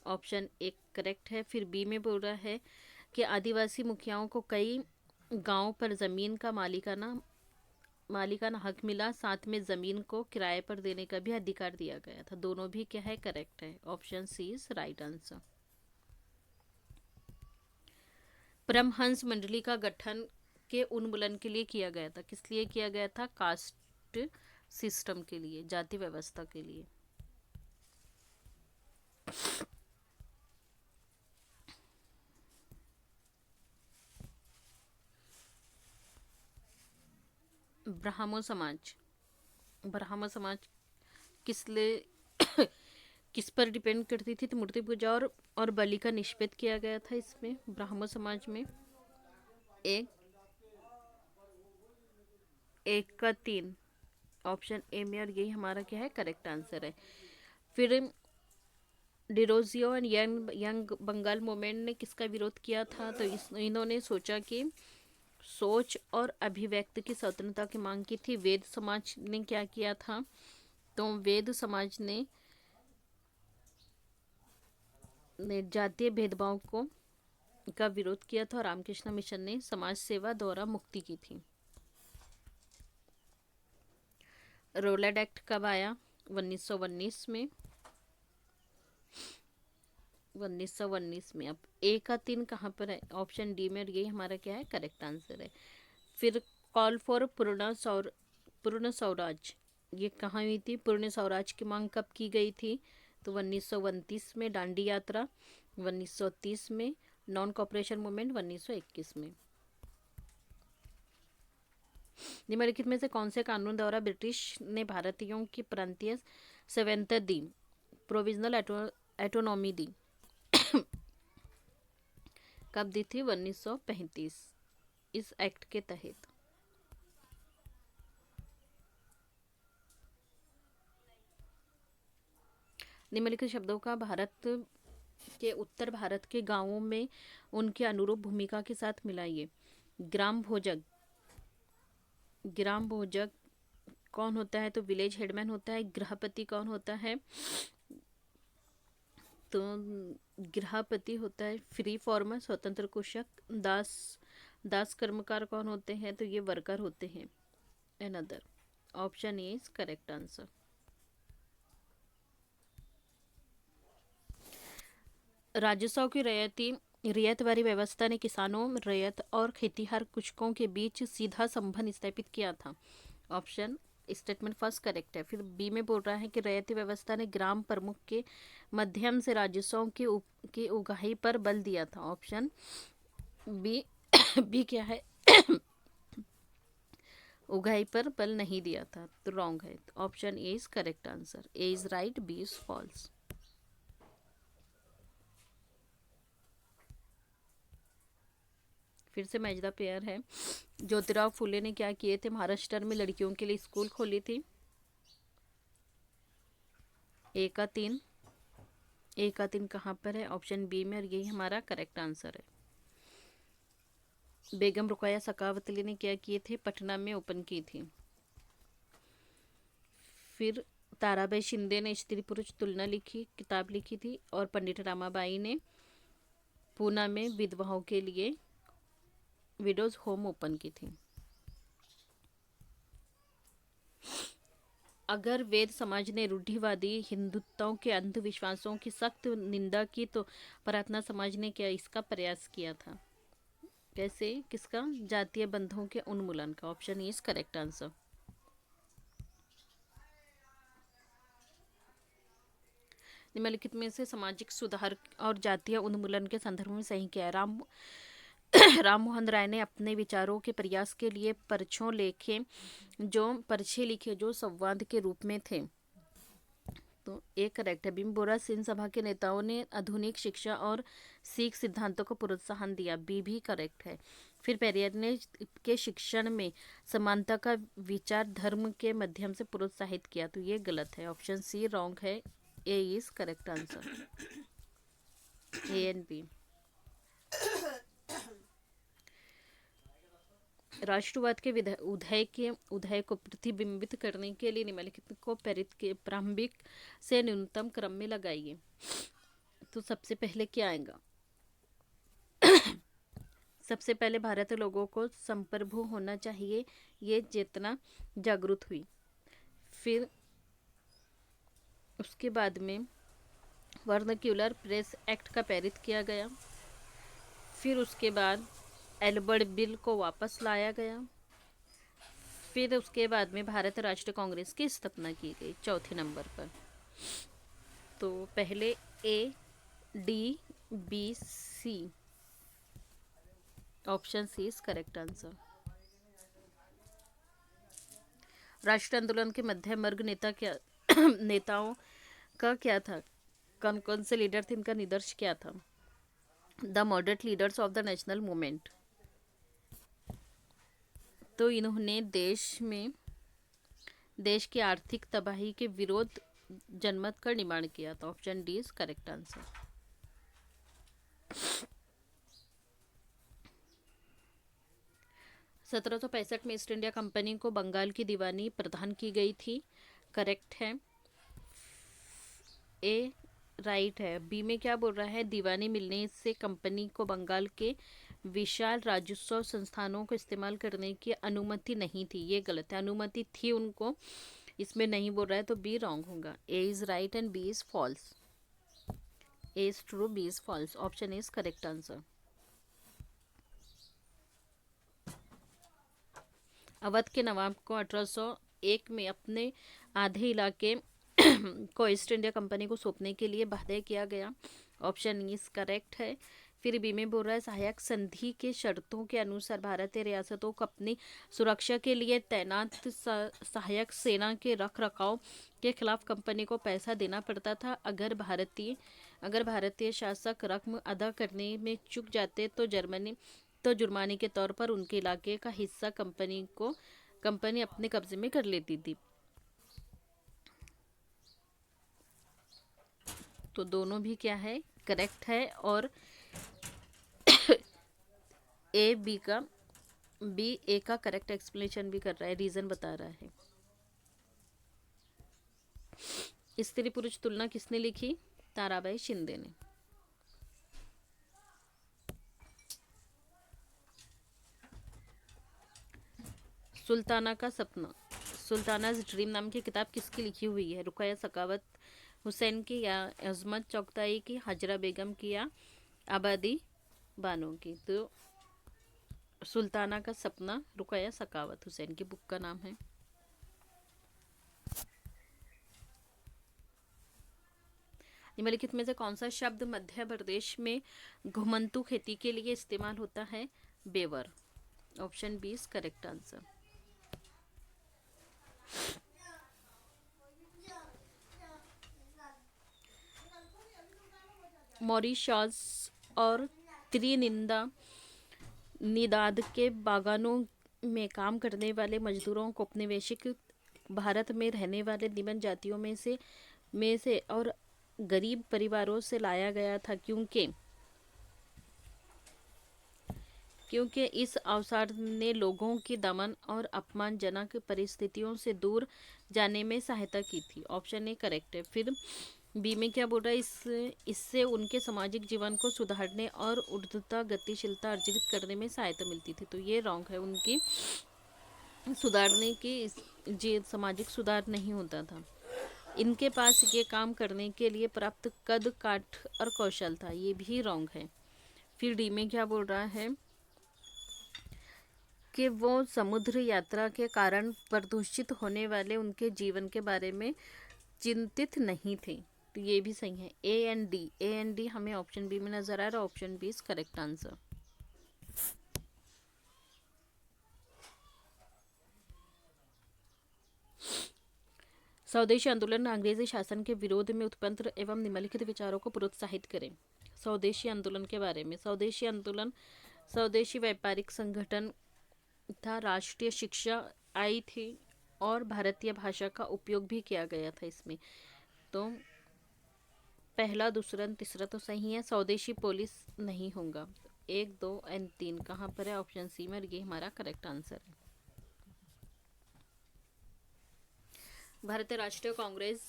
Speaker 1: ऑप्शन एक करेक्ट है। फिर बी में बोल रहा है कि आदिवासी मुखियाओं को कई गांव पर जमीन का मालिकाना हक मिला, साथ में जमीन को किराए पर देने का भी अधिकार दिया गया था। दोनों भी क्या है, करेक्ट है। Option C is right answer. Paramhansa Mandali का गठन के उन्मूलन के लिए किया गया था। किस लिए किया गया था? कास्ट सिस्टम के लिए, जाति व्यवस्था के लिए। ब्राह्मण समाज। ब्राह्मण समाज किस लिए किस पर डिपेंड करती थी? तो मूर्ति पूजा और बलि का निषेध किया गया था इसमें, ब्राह्मण समाज में। एक का तीन, ऑप्शन ए में, और यही हमारा क्या है, करेक्ट आंसर है। फिर Derozio and young Bengal movement ने किसका विरोध किया था? तो इन्होंने सोचा कि सोच और अभिव्यक्ति की स्वतंत्रता की मांग की थी। वेद समाज ने क्या किया था? तो वेद समाज ने जातीय भेदभाव का विरोध किया था। और रामकृष्ण मिशन ने समाज सेवा द्वारा मुक्ति की थी। रोलैंड एक्ट कब आया? 1919 में। 1919 में। अब ए का तीन कहाँ पर है? ऑप्शन डी में, और यही हमारा क्या है, करेक्ट आंसर है। फिर कॉल फॉर पूर्ण स्वराज, ये कहाँ हुई थी? पूर्ण स्वराज की मांग कब की गई थी? तो 1929 में। दांडी यात्रा 1930 में। नॉन कॉपरेशन मूवमेंट 1921 में। निम्नलिखित में से कौन से कानून द्वारा ब्रिटिश ने भारतीयों की प्रांतीय स्वायत्तता दी, प्रोविजनल एटोनॉमी दी? कब दी थी? 1935 इस एक्ट के तहत। निम्नलिखित शब्दों का भारत के उत्तर भारत के गांवों में उनके अनुरूप भूमिका के साथ मिलाइए। ग्राम भोजक। ग्राम भोजक कौन होता है? तो विलेज हेडमैन होता है। गृहपति कौन होता है? तो गृहपति होता है फ्री फॉर्मर, स्वतंत्र कृषक। दास कर्मकार कौन होते हैं? तो ये वर्कर होते हैं, another. Option A is correct answer. राजस्व की रियायत वाली व्यवस्था ने किसानों, रैयत और खेतीहर कृषकों के बीच सीधा संबंध स्थापित किया था। ऑप्शन स्टेटमेंट फर्स्ट करेक्ट है। फिर बी में बोल रहा है कि रैयती व्यवस्था ने ग्राम प्रमुख के माध्यम से राजस्व की उगाही पर बल दिया था। ऑप्शन बी बी क्या है उगाही पर बल नहीं दिया था, तो रॉन्ग है। Option A is correct answer. A is right, B is false. फिर से मैच द पेयर है। ज्योतिराव फुले ने क्या किए थे? महाराष्ट्र में लड़कियों के लिए स्कूल खोली थी। ए का तीन, ए का 3 कहाँ पर है? ऑप्शन बी में, और यही हमारा करेक्ट आंसर है। बेगम रुकैया सखावतली ने क्या किए थे? पटना में ओपन की थी। फिर ताराबाई शिंदे ने स्त्री पुरुष तुलना लिखी, किताब लिखी थी, और पंडित रामाबाई ने पूना में विधवाओं के लिए विडोज होम ओपन की थी। अगर वैद समाज ने रूढ़िवादी हिंदुत्व के अंधविश्वासों की सख्त निंदा की तो प्रार्थना समाज ने क्या इसका प्रयास किया था? कैसे? किसका? जातीय बंधों के उन्मूलन का। Option is correct answer. निम्नलिखित में से सामाजिक सुधार और जातीय उन्मूलन के संदर्भ में सही क्या है? राम मोहन राय ने अपने विचारों के प्रयास के लिए पर्चे लिखे जो संवाद के रूप में थे। तो एक करेक्ट है। भीम बोरा सिंह सभा के नेताओं ने आधुनिक शिक्षा और सिख सिद्धांतों को प्रोत्साहन दिया। बी भी करेक्ट है। फिर पेरियर ने के शिक्षण में समानता का विचार धर्म के माध्यम से प्रोत्साहित किया। तो ये गलत है। ऑप्शन सी रॉन्ग है। A is correct answer. A and B. राष्ट्रवाद के उदय को प्रतिबिंबित करने के लिए निम्नलिखित को प्रेरित के प्रारंभिक से न्यूनतम क्रम में लगाइए। तो सबसे पहले क्या आएगा? सबसे पहले भारत लोगों को संप्रभु होना चाहिए, ये चेतना जागृत हुई। फिर उसके बाद में वर्नाक्यूलर प्रेस एक्ट का प्रेरित किया गया। फिर उसके बाद एल्बर्ट बिल को वापस लाया गया। फिर उसके बाद में भारत राष्ट्रीय कांग्रेस की स्थापना की गई चौथे नंबर पर। तो पहले A, D, B, C. Option C is correct answer. राष्ट्रीय आंदोलन के मध्यम वर्ग नेताओं का क्या था? कौन कौन से लीडर थे? इनका निदर्श क्या था? The moderate leaders of the national movement. तो इन्होंने देश की आर्थिक तबाही के विरोध जनमत का निर्माण किया था। Option D is correct answer. सत्रह में ईस्ट इंडिया कंपनी को बंगाल की दीवानी प्रदान की गई थी। करेक्ट है। ए राइट है। बी में क्या बोल रहा है? दीवानी मिलने से कंपनी को बंगाल के विशाल राजस्व संस्थानों को इस्तेमाल करने की अनुमति नहीं थी। ये गलत है। अनुमति थी उनको, इसमें नहीं बोल रहा है, तो बी रॉन्ग होगा। A is right and B is false. A is true, B is false. Option is correct answer. Awadh के नवाब को 1801 में अपने आधे इलाके को ईस्ट इंडिया कंपनी को सौंपने के लिए बाध्य किया गया। ऑप्शन इज करेक्ट है। फिर बी में बोल रहा है सहायक संधि के शर्तों के अनुसार भारतीय रियासतों को अपनी सुरक्षा के लिए तैनात सहायक सेना के रख रखाव के खिलाफ कंपनी को पैसा देना पड़ता था। अगर भारतीय शासक रकम अदा करने में चूक जाते तो जुर्माने के तौर पर उनके इलाके का हिस्सा कंपनी अपने कब्जे में कर लेती थी। तो दोनों भी क्या है? करेक्ट है। और बी ए का करेक्ट एक्सप्लेनेशन भी कर रहा है, रीजन बता रहा है। स्त्री पुरुष तुलना किसने लिखी? ताराबाई शिंदे ने। सुल्ताना का सपना, सुल्ताना's ड्रीम नाम की किताब किसकी लिखी हुई है? रुकैया सखावत हुसैन की, या अजमत चौगताई की, हाजरा बेगम की, या आबादी बानो की? तो सुल्ताना का सपना रुकैया सखावत हुसैन की बुक का नाम है। निम्नलिखित में से कौन सा शब्द मध्य प्रदेश में घुमंतू खेती के लिए इस्तेमाल होता है? Bewar. Option B is correct answer. Mauritius और निदाद के बागानों में काम करने वाले मजदूरों को औपनिवेशिक भारत में रहने वाले निम्न जातियों में से और गरीब परिवारों से लाया गया था, क्योंकि इस अवसर ने लोगों की दमन और अपमानजनक परिस्थितियों से दूर जाने में सहायता की थी। ऑप्शन ए करेक्ट है। फिर बी में क्या बोल रहा है, इससे उनके सामाजिक जीवन को सुधारने और ऊर्ध्वता गतिशीलता अर्जित करने में सहायता मिलती थी। तो ये रॉन्ग है, उनकी सुधारने की जी सामाजिक सुधार नहीं होता था। इनके पास ये काम करने के लिए प्राप्त कद काठ और कौशल था, ये भी रॉन्ग है। फिर डी में क्या बोल रहा है कि वो समुद्र यात्रा के कारण प्रदूषित होने वाले उनके जीवन के बारे में चिंतित नहीं थे। तो ये भी सही है। ए एंड डी हमें ऑप्शन बी में नजर आ रहा है। Option B is correct answer. Swadeshi आंदोलन अंग्रेजी शासन के विरोध में उत्पन्न एवं निम्नलिखित विचारों को प्रोत्साहित करें। स्वदेशी आंदोलन के बारे में, स्वदेशी आंदोलन स्वदेशी व्यापारिक संगठन था, राष्ट्रीय शिक्षा आई थी और भारतीय भाषा का उपयोग भी किया गया था इसमें। तो पहला, दूसरा, तीसरा तो सही है। स्वदेशी पुलिस नहीं होगा। 1, 2 एंड 3 कहाँ पर है? ऑप्शन सी में, और ये हमारा करेक्ट आंसर है। भारतीय राष्ट्रीय कांग्रेस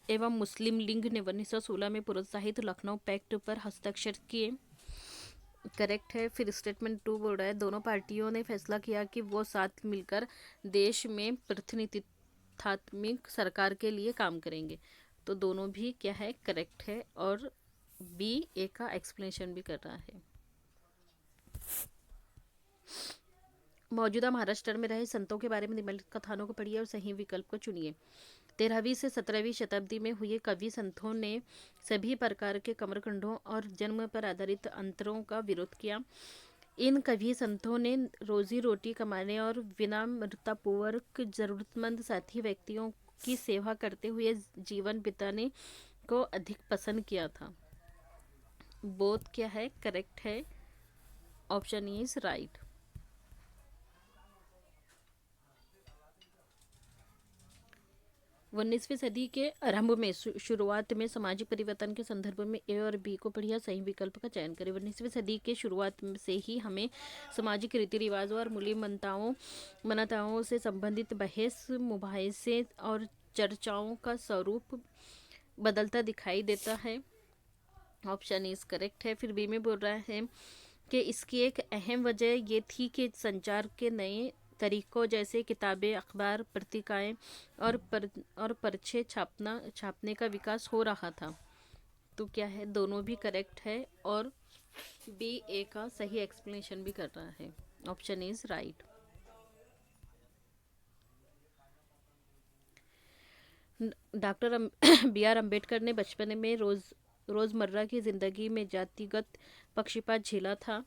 Speaker 1: एवं मुस्लिम लीग ने 1916 में प्रोत्साहित लखनऊ पैक्ट पर हस्ताक्षर किए। करेक्ट है। फिर स्टेटमेंट 2 बोल रहा है, दोनों पार्टियों ने फैसला किया कि वो साथ मिलकर देश में प्रतिनिधित्वात्मक सरकार के लिए काम करेंगे। तो दोनों भी क्या है? करेक्ट है। और बी ए का एक्सप्लेनेशन भी कर रहा है। मौजूदा महाराष्ट्र में रहे संतों के बारे में निम्नलिखित कथानों को पढ़िए और सही विकल्प को चुनिए। 13वीं से 17वीं शताब्दी में हुए कवि संतों ने सभी प्रकार के कर्मकांडों और जन्म पर आधारित अंतरों का विरोध किया। इन कवि संतों ने रोजी रोटी कमाने और विनम्रतापूर्वक जरूरतमंद साथी व्यक्तियों की सेवा करते हुए जीवन बिताने को अधिक पसंद किया था। बोथ क्या है? करेक्ट है। Option E is right. 19वीं सदी के आरंभ में शुरुआत में सामाजिक परिवर्तन के संदर्भ में ए और बी को पढ़िए, सही विकल्प का चयन करें। 19वीं सदी के शुरुआत से ही हमें सामाजिक रीति रिवाजों और मूल्य मान्यताओं से संबंधित बहस मुबाहिसे और चर्चाओं का स्वरूप बदलता दिखाई देता है। ऑप्शन इज करेक्ट है। फिर बी में बोल रहा है कि इसकी एक अहम वजह ये थी कि संचार के नए तरीकों जैसे किताबें, अखबार, पत्रिकाएं और पर्चे छापने का विकास हो रहा था। तो क्या है? दोनों भी करेक्ट है और बी ए का सही एक्सप्लेनेशन भी कर रहा है। Option is right. Doctor B R Ambedkar ने बचपन में रोज़मर्रा की ज़िंदगी में जातिगत पक्षपात झेला था।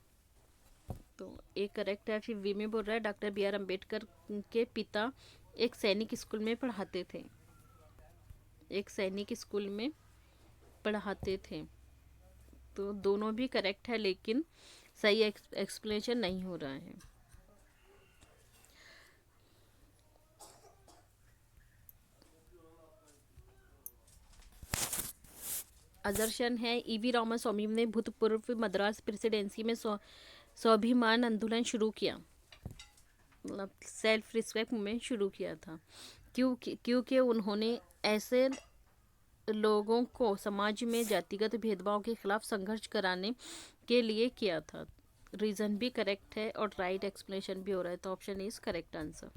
Speaker 1: तो एक करेक्ट है। फिर वी में बोल रहा है, डॉक्टर बी आर अम्बेडकर के पिता एक सैनिक स्कूल में पढ़ाते थे। एक सैनिक स्कूल में पढ़ाते थे। तो दोनों भी करेक्ट है, लेकिन सही एक्सप्लेनेशन नहीं हो रहा है। अदर्शन है, ईवी रामास्वामी ने भूतपूर्व मद्रास प्रेसिडेंसी में स्वाभिमान आंदोलन शुरू किया, मतलब सेल्फ रिस्पेक्ट मूवमेंट शुरू किया था। क्योंकि उन्होंने ऐसे लोगों को समाज में जातिगत भेदभाव के खिलाफ संघर्ष कराने के लिए किया था। रीज़न भी करेक्ट है और राइट एक्सप्लेनेशन भी हो रहा है। तो ऑप्शन इज करेक्ट आंसर।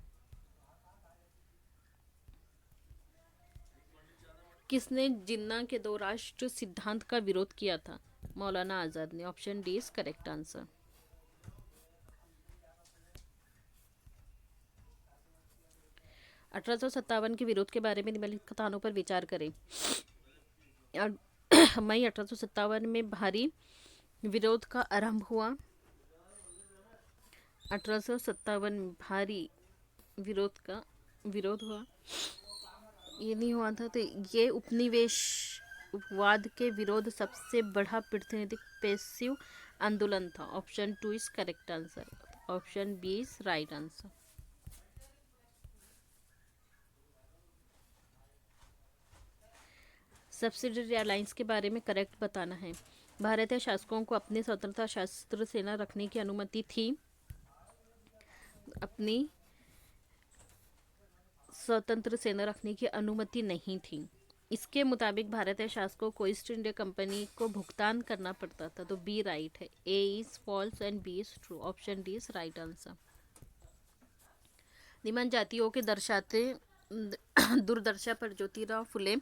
Speaker 1: किसने जिन्ना के दो राष्ट्र सिद्धांत का विरोध किया था? मौलाना आज़ाद ने। Option D is correct answer. अठारह के विरोध के बारे में निम्नलिखित कथनों पर विचार करें। मई 1857 में भारी विरोध का आरंभ हुआ। 1857 में भारी विरोध हुआ, ये नहीं हुआ था। तो ये उपनिवेशवाद के विरोध सबसे बड़ा प्रातिनिधिक पैसिव आंदोलन था। Option 2 is correct answer. Option B is right answer. Subsidiary airlines के बारे में करेक्ट बताना है। भारतीय शासकों को अपनी स्वतंत्रता शस्त्र सेना रखने की अनुमति थी। अपनी स्वतंत्र सेना रखने की अनुमति नहीं थी। इसके मुताबिक भारतीय शासकों को ईस्ट इंडिया कंपनी को भुगतान करना पड़ता था। तो बी राइट है, A is false and B is true. Option D is right answer. निम्न जातियों के दर्शाते दूरदर्शा पर ज्योतिराव फुले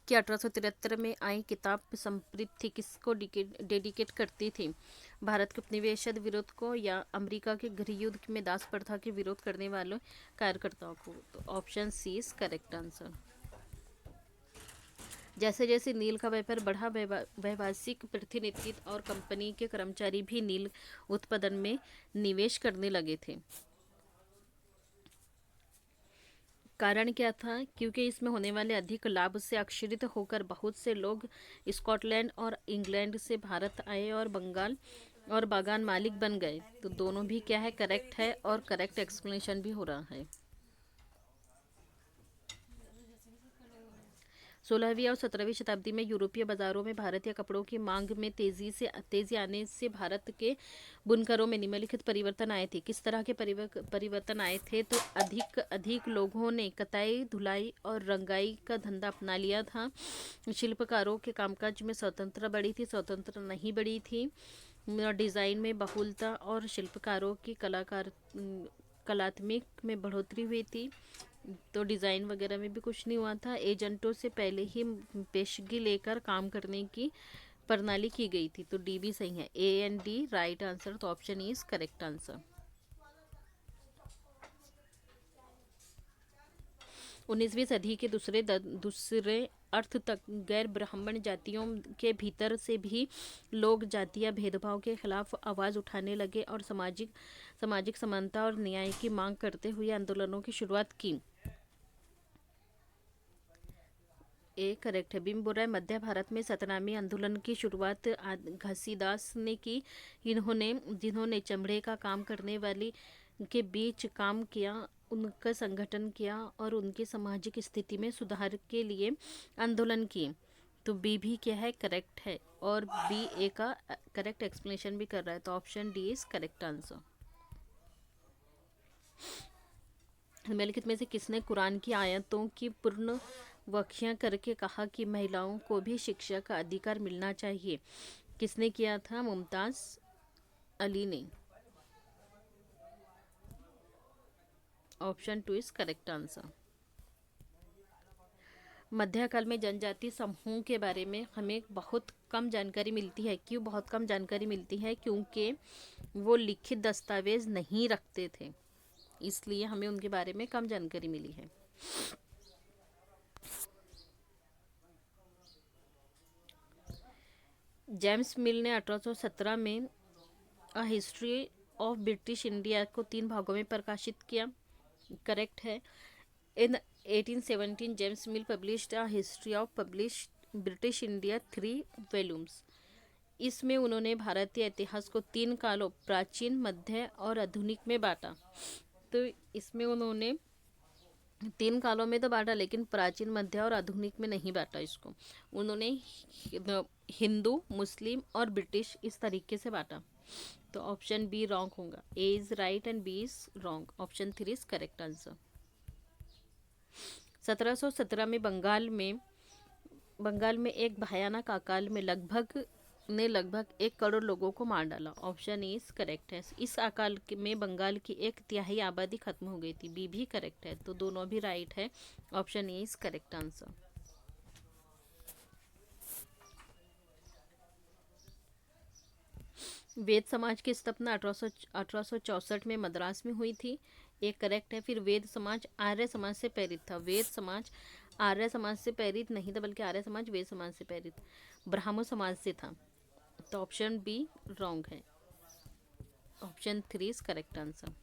Speaker 1: की 1873 में आई किताब समृद्धि किसको डेडिकेट करती थी? भारत के उपनिवेशवाद विरोध को या अमेरिका के गृह युद्ध में दास प्रथा के विरोध करने वाले कार्यकर्ताओं को? तो option C is correct answer. जैसे जैसे नील का व्यापार बढ़ा, वैश्विक प्रतिनिधित्व और कंपनी के कर्मचारी भी नील उत्पादन में निवेश करने लगे थे। कारण क्या था? क्योंकि इसमें होने वाले अधिक लाभ से आश्चर्यचकित होकर बहुत से लोग स्कॉटलैंड और इंग्लैंड से भारत आए और बंगाल और बागान मालिक बन गए। तो दोनों भी क्या है? करेक्ट है, और करेक्ट एक्सप्लेनेशन भी हो रहा है। 16वीं और 17वीं शताब्दी में यूरोपीय बाजारों में भारतीय कपड़ों की मांग में तेजी आने से भारत के बुनकरों में निम्नलिखित परिवर्तन आए थे। किस तरह के परिवर्तन आए थे? तो अधिक लोगों ने कताई, धुलाई और रंगाई का धंधा अपना लिया था। शिल्पकारों के कामकाज में स्वतंत्रता बढ़ी थी, स्वतंत्रता नहीं बढ़ी थी। डिज़ाइन में बहुलता और शिल्पकारों की कलात्मक में बढ़ोतरी हुई थी। तो डिज़ाइन वगैरह में भी कुछ नहीं हुआ था। एजेंटों से पहले ही पेशगी लेकर काम करने की प्रणाली की गई थी। तो डी भी सही है, A and D right answer. तो option E is correct answer. 19वीं सदी के दूसरे अर्थ तक गैर ब्राह्मण जातियों के भीतर से भी लोग जातीय भेदभाव के खिलाफ आवाज़ उठाने लगे और सामाजिक समानता और न्याय की मांग करते हुए आंदोलनों की शुरुआत की। ए करेक्ट है। बिम बोरा मध्य भारत में सतनामी आंदोलन की शुरुआत घसीदास ने की। जिन्होंने चमड़े का काम करने वाली के बीच काम किया, उनका संगठन किया और उनकी सामाजिक स्थिति में सुधार के लिए आंदोलन किए। तो बी भी क्या है? करेक्ट है, और बी ए का करेक्ट एक्सप्लेनेशन भी कर रहा है। तो option D is correct answer. निम्नलिखित में से किसने कुरान की आयतों की पूर्ण व्याख्या करके कहा कि महिलाओं को भी शिक्षा का अधिकार मिलना चाहिए? किसने किया था? मुमताज अली ने। Option two is correct answer. मध्यकाल में जनजाति समूह के बारे में हमें बहुत कम जानकारी मिलती है। क्यों बहुत कम जानकारी मिलती है? क्योंकि वो लिखित दस्तावेज नहीं रखते थे, इसलिए हमें उनके बारे में कम जानकारी मिली है। जेम्स मिल ने 1817 में a history of British India को 3 भागों में प्रकाशित किया। करेक्ट है। इन 1817 James mill published a history of British India 3 volumes. इसमें उन्होंने भारतीय इतिहास को 3 कालों प्राचीन, मध्य और आधुनिक में बांटा। तो इसमें उन्होंने 3 कालों में तो बांटा, लेकिन प्राचीन, मध्य और आधुनिक में नहीं बांटा इसको। उन्होंने हिंदू, मुस्लिम और ब्रिटिश इस तरीके से बांटा। तो ऑप्शन बी रॉन्ग होगा। A is right and B is wrong. Option 3 is correct answer. 1717 में बंगाल में एक भयानक अकाल में लगभग 1 करोड़ लोगों को मार डाला। ऑप्शन ए इज करेक्ट है। इस अकाल में बंगाल की 1/3 आबादी खत्म हो गई थी। बी भी करेक्ट है, तो दोनों भी राइट है। Option A is correct answer. Veda Samaj की स्थापना 1864 में मद्रास में हुई थी। एक करेक्ट है। फिर वेद समाज आर्य समाज से प्रेरित था। वेद समाज आर्य समाज से प्रेरित नहीं था, बल्कि आर्य समाज वेद समाज से प्रेरित ब्राह्मण समाज से था। तो ऑप्शन बी रॉन्ग है। Option 3 is correct answer.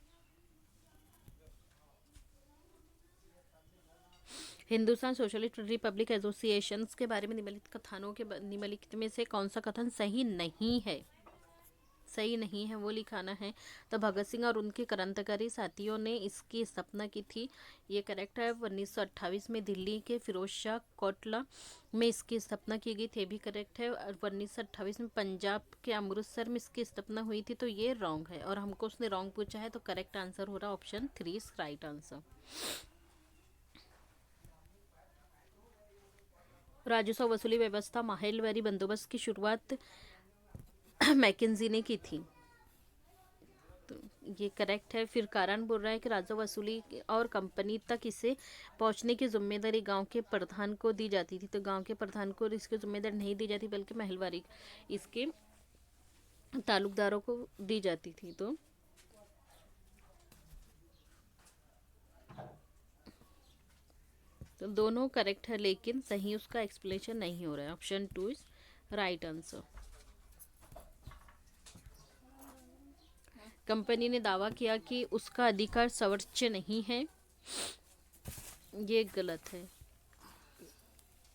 Speaker 1: Hindustan socialist Republic association के बारे में निम्नलिखित में से कौन सा कथन सही नहीं है? सही नहीं है वो लिखाना है। तो भगत सिंह और उनके क्रांतिकारी साथियों ने इसकी स्थापना की थी, ये करेक्ट है। 1928 में दिल्ली के फिरोज शाह कोटला में इसकी स्थापना की गई थी, भी करेक्ट है। और 1928 में पंजाब के अमृतसर में इसकी स्थापना हुई थी, तो ये रॉन्ग है। और हमको उसने रॉन्ग पूछा है, तो करेक्ट आंसर हो रहा ऑप्शन 3 इज राइट आंसर। राजस्व वसूली व्यवस्था माहलवारी बंदोबस्त की शुरुआत मैकेंजी ने की थी, तो ये करेक्ट है। फिर कारण बोल रहा है कि राजस्व वसूली और कंपनी तक इसे पहुंचने की जिम्मेदारी गांव के प्रधान को दी जाती थी, तो गांव के प्रधान को इसकी जिम्मेदारी नहीं दी जाती, बल्कि महलवारी इसके तालुकदारों को दी जाती थी। तो दोनों करेक्ट है, लेकिन सही उसका एक्सप्लेनेशन नहीं हो रहा है। Option 2 is right answer. Company ने दावा किया कि उसका अधिकार सर्वोच्च नहीं है, ये गलत है।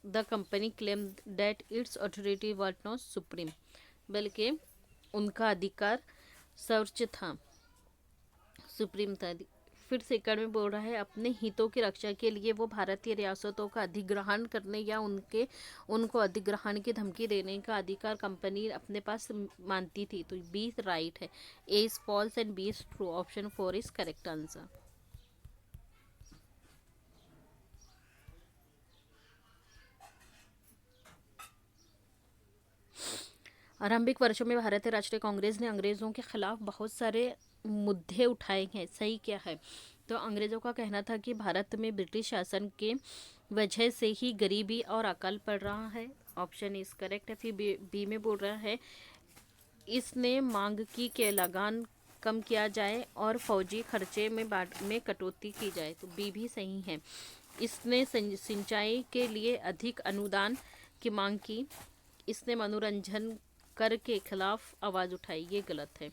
Speaker 1: The company claim that it's authority was not supreme, बल्कि उनका अधिकार सर्वोच्च था, सुप्रीम था। फिर सेकंड में बोल रहा है अपने हितों की रक्षा के लिए वो भारतीय रियासतों का अधिग्रहण करने या उनको अधिग्रहण की धमकी देने का अधिकार कंपनी अपने पास मानती थी, तो बी राइट है। A is false and B is true. Option 4 is correct answer. आरंभिक वर्षों में भारतीय राष्ट्रीय कांग्रेस ने अंग्रेजों के खिलाफ बहुत सारे मुद्दे उठाए हैं, सही क्या है? तो अंग्रेजों का कहना था कि भारत में ब्रिटिश शासन के वजह से ही गरीबी और अकाल पड़ रहा है। ऑप्शन इज करेक्ट है। फिर बी में बोल रहा है इसने मांग की कि लगान कम किया जाए और फौजी खर्चे में कटौती की जाए, तो बी भी सही है। इसने सिंचाई के लिए अधिक अनुदान की मांग की। इसने मनोरंजन कर के खिलाफ आवाज़ उठाई, ये गलत है।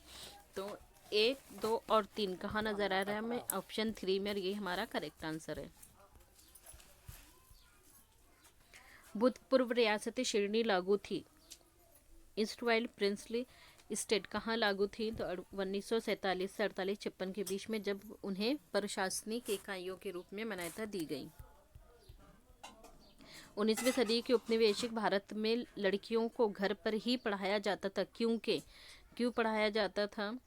Speaker 1: तो 1, 2 और 3 कहाँ नज़र आ रहा है हमें? ऑप्शन 3 में, ये हमारा करेक्ट आंसर है। भूतपूर्व रियासती श्रेणी लागू थी। ईस्ट वाइल्ड प्रिंसली स्टेट कहाँ लागू थी? तो 1947 से 48-56 के बीच में, जब उन्हें प्रशासनिक इकाइयों के रूप में मान्यता दी गई। 19वीं सदी के उपनिवेशिक भारत में लड़कियों को घर पर ही पढ़ाया जाता था, क्यों पढ़ाया जाता था?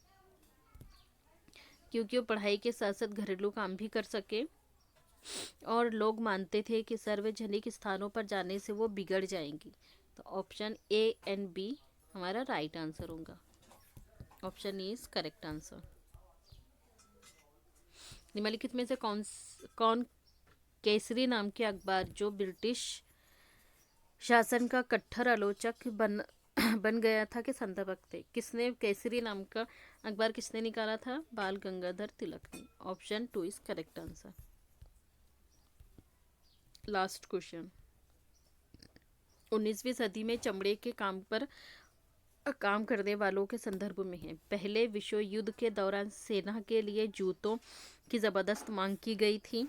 Speaker 1: क्योंकि वो पढ़ाई के साथ साथ घरेलू काम भी कर सके, और लोग मानते थे कि सार्वजनिक स्थानों पर जाने से वो बिगड़ जाएंगी। तो ऑप्शन ए एंड बी हमारा राइट आंसर होगा। Option A is correct answer. निम्नलिखित में से कौन केसरी नाम के अखबार जो ब्रिटिश शासन का कट्टर आलोचक बन गया था के संस्थापक थे? किसने केसरी नाम का अखबार किसने निकाला था? बाल गंगाधर तिलक ने। Option 2 is correct answer. Last question. 19वीं सदी में चमड़े के काम करने वालों के संदर्भ में है। पहले विश्व युद्ध के दौरान सेना के लिए जूतों की जबरदस्त मांग की गई थी।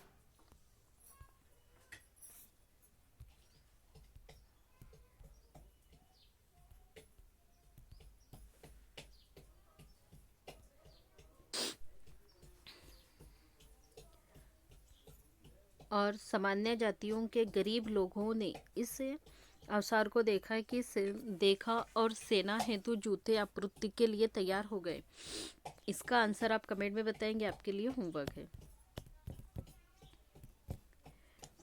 Speaker 1: और सामान्य जातियों के गरीब लोगों ने इस अवसर को देखा और सेना हेतु जूते आपूर्ति के लिए तैयार हो गए। इसका आंसर आप कमेंट में बताएंगे, आपके लिए होमवर्क है।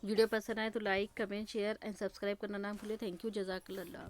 Speaker 1: वीडियो पसंद आए तो like, comment, share and subscribe करना ना भूलें। थैंक यू, जज़ाकल्लाह।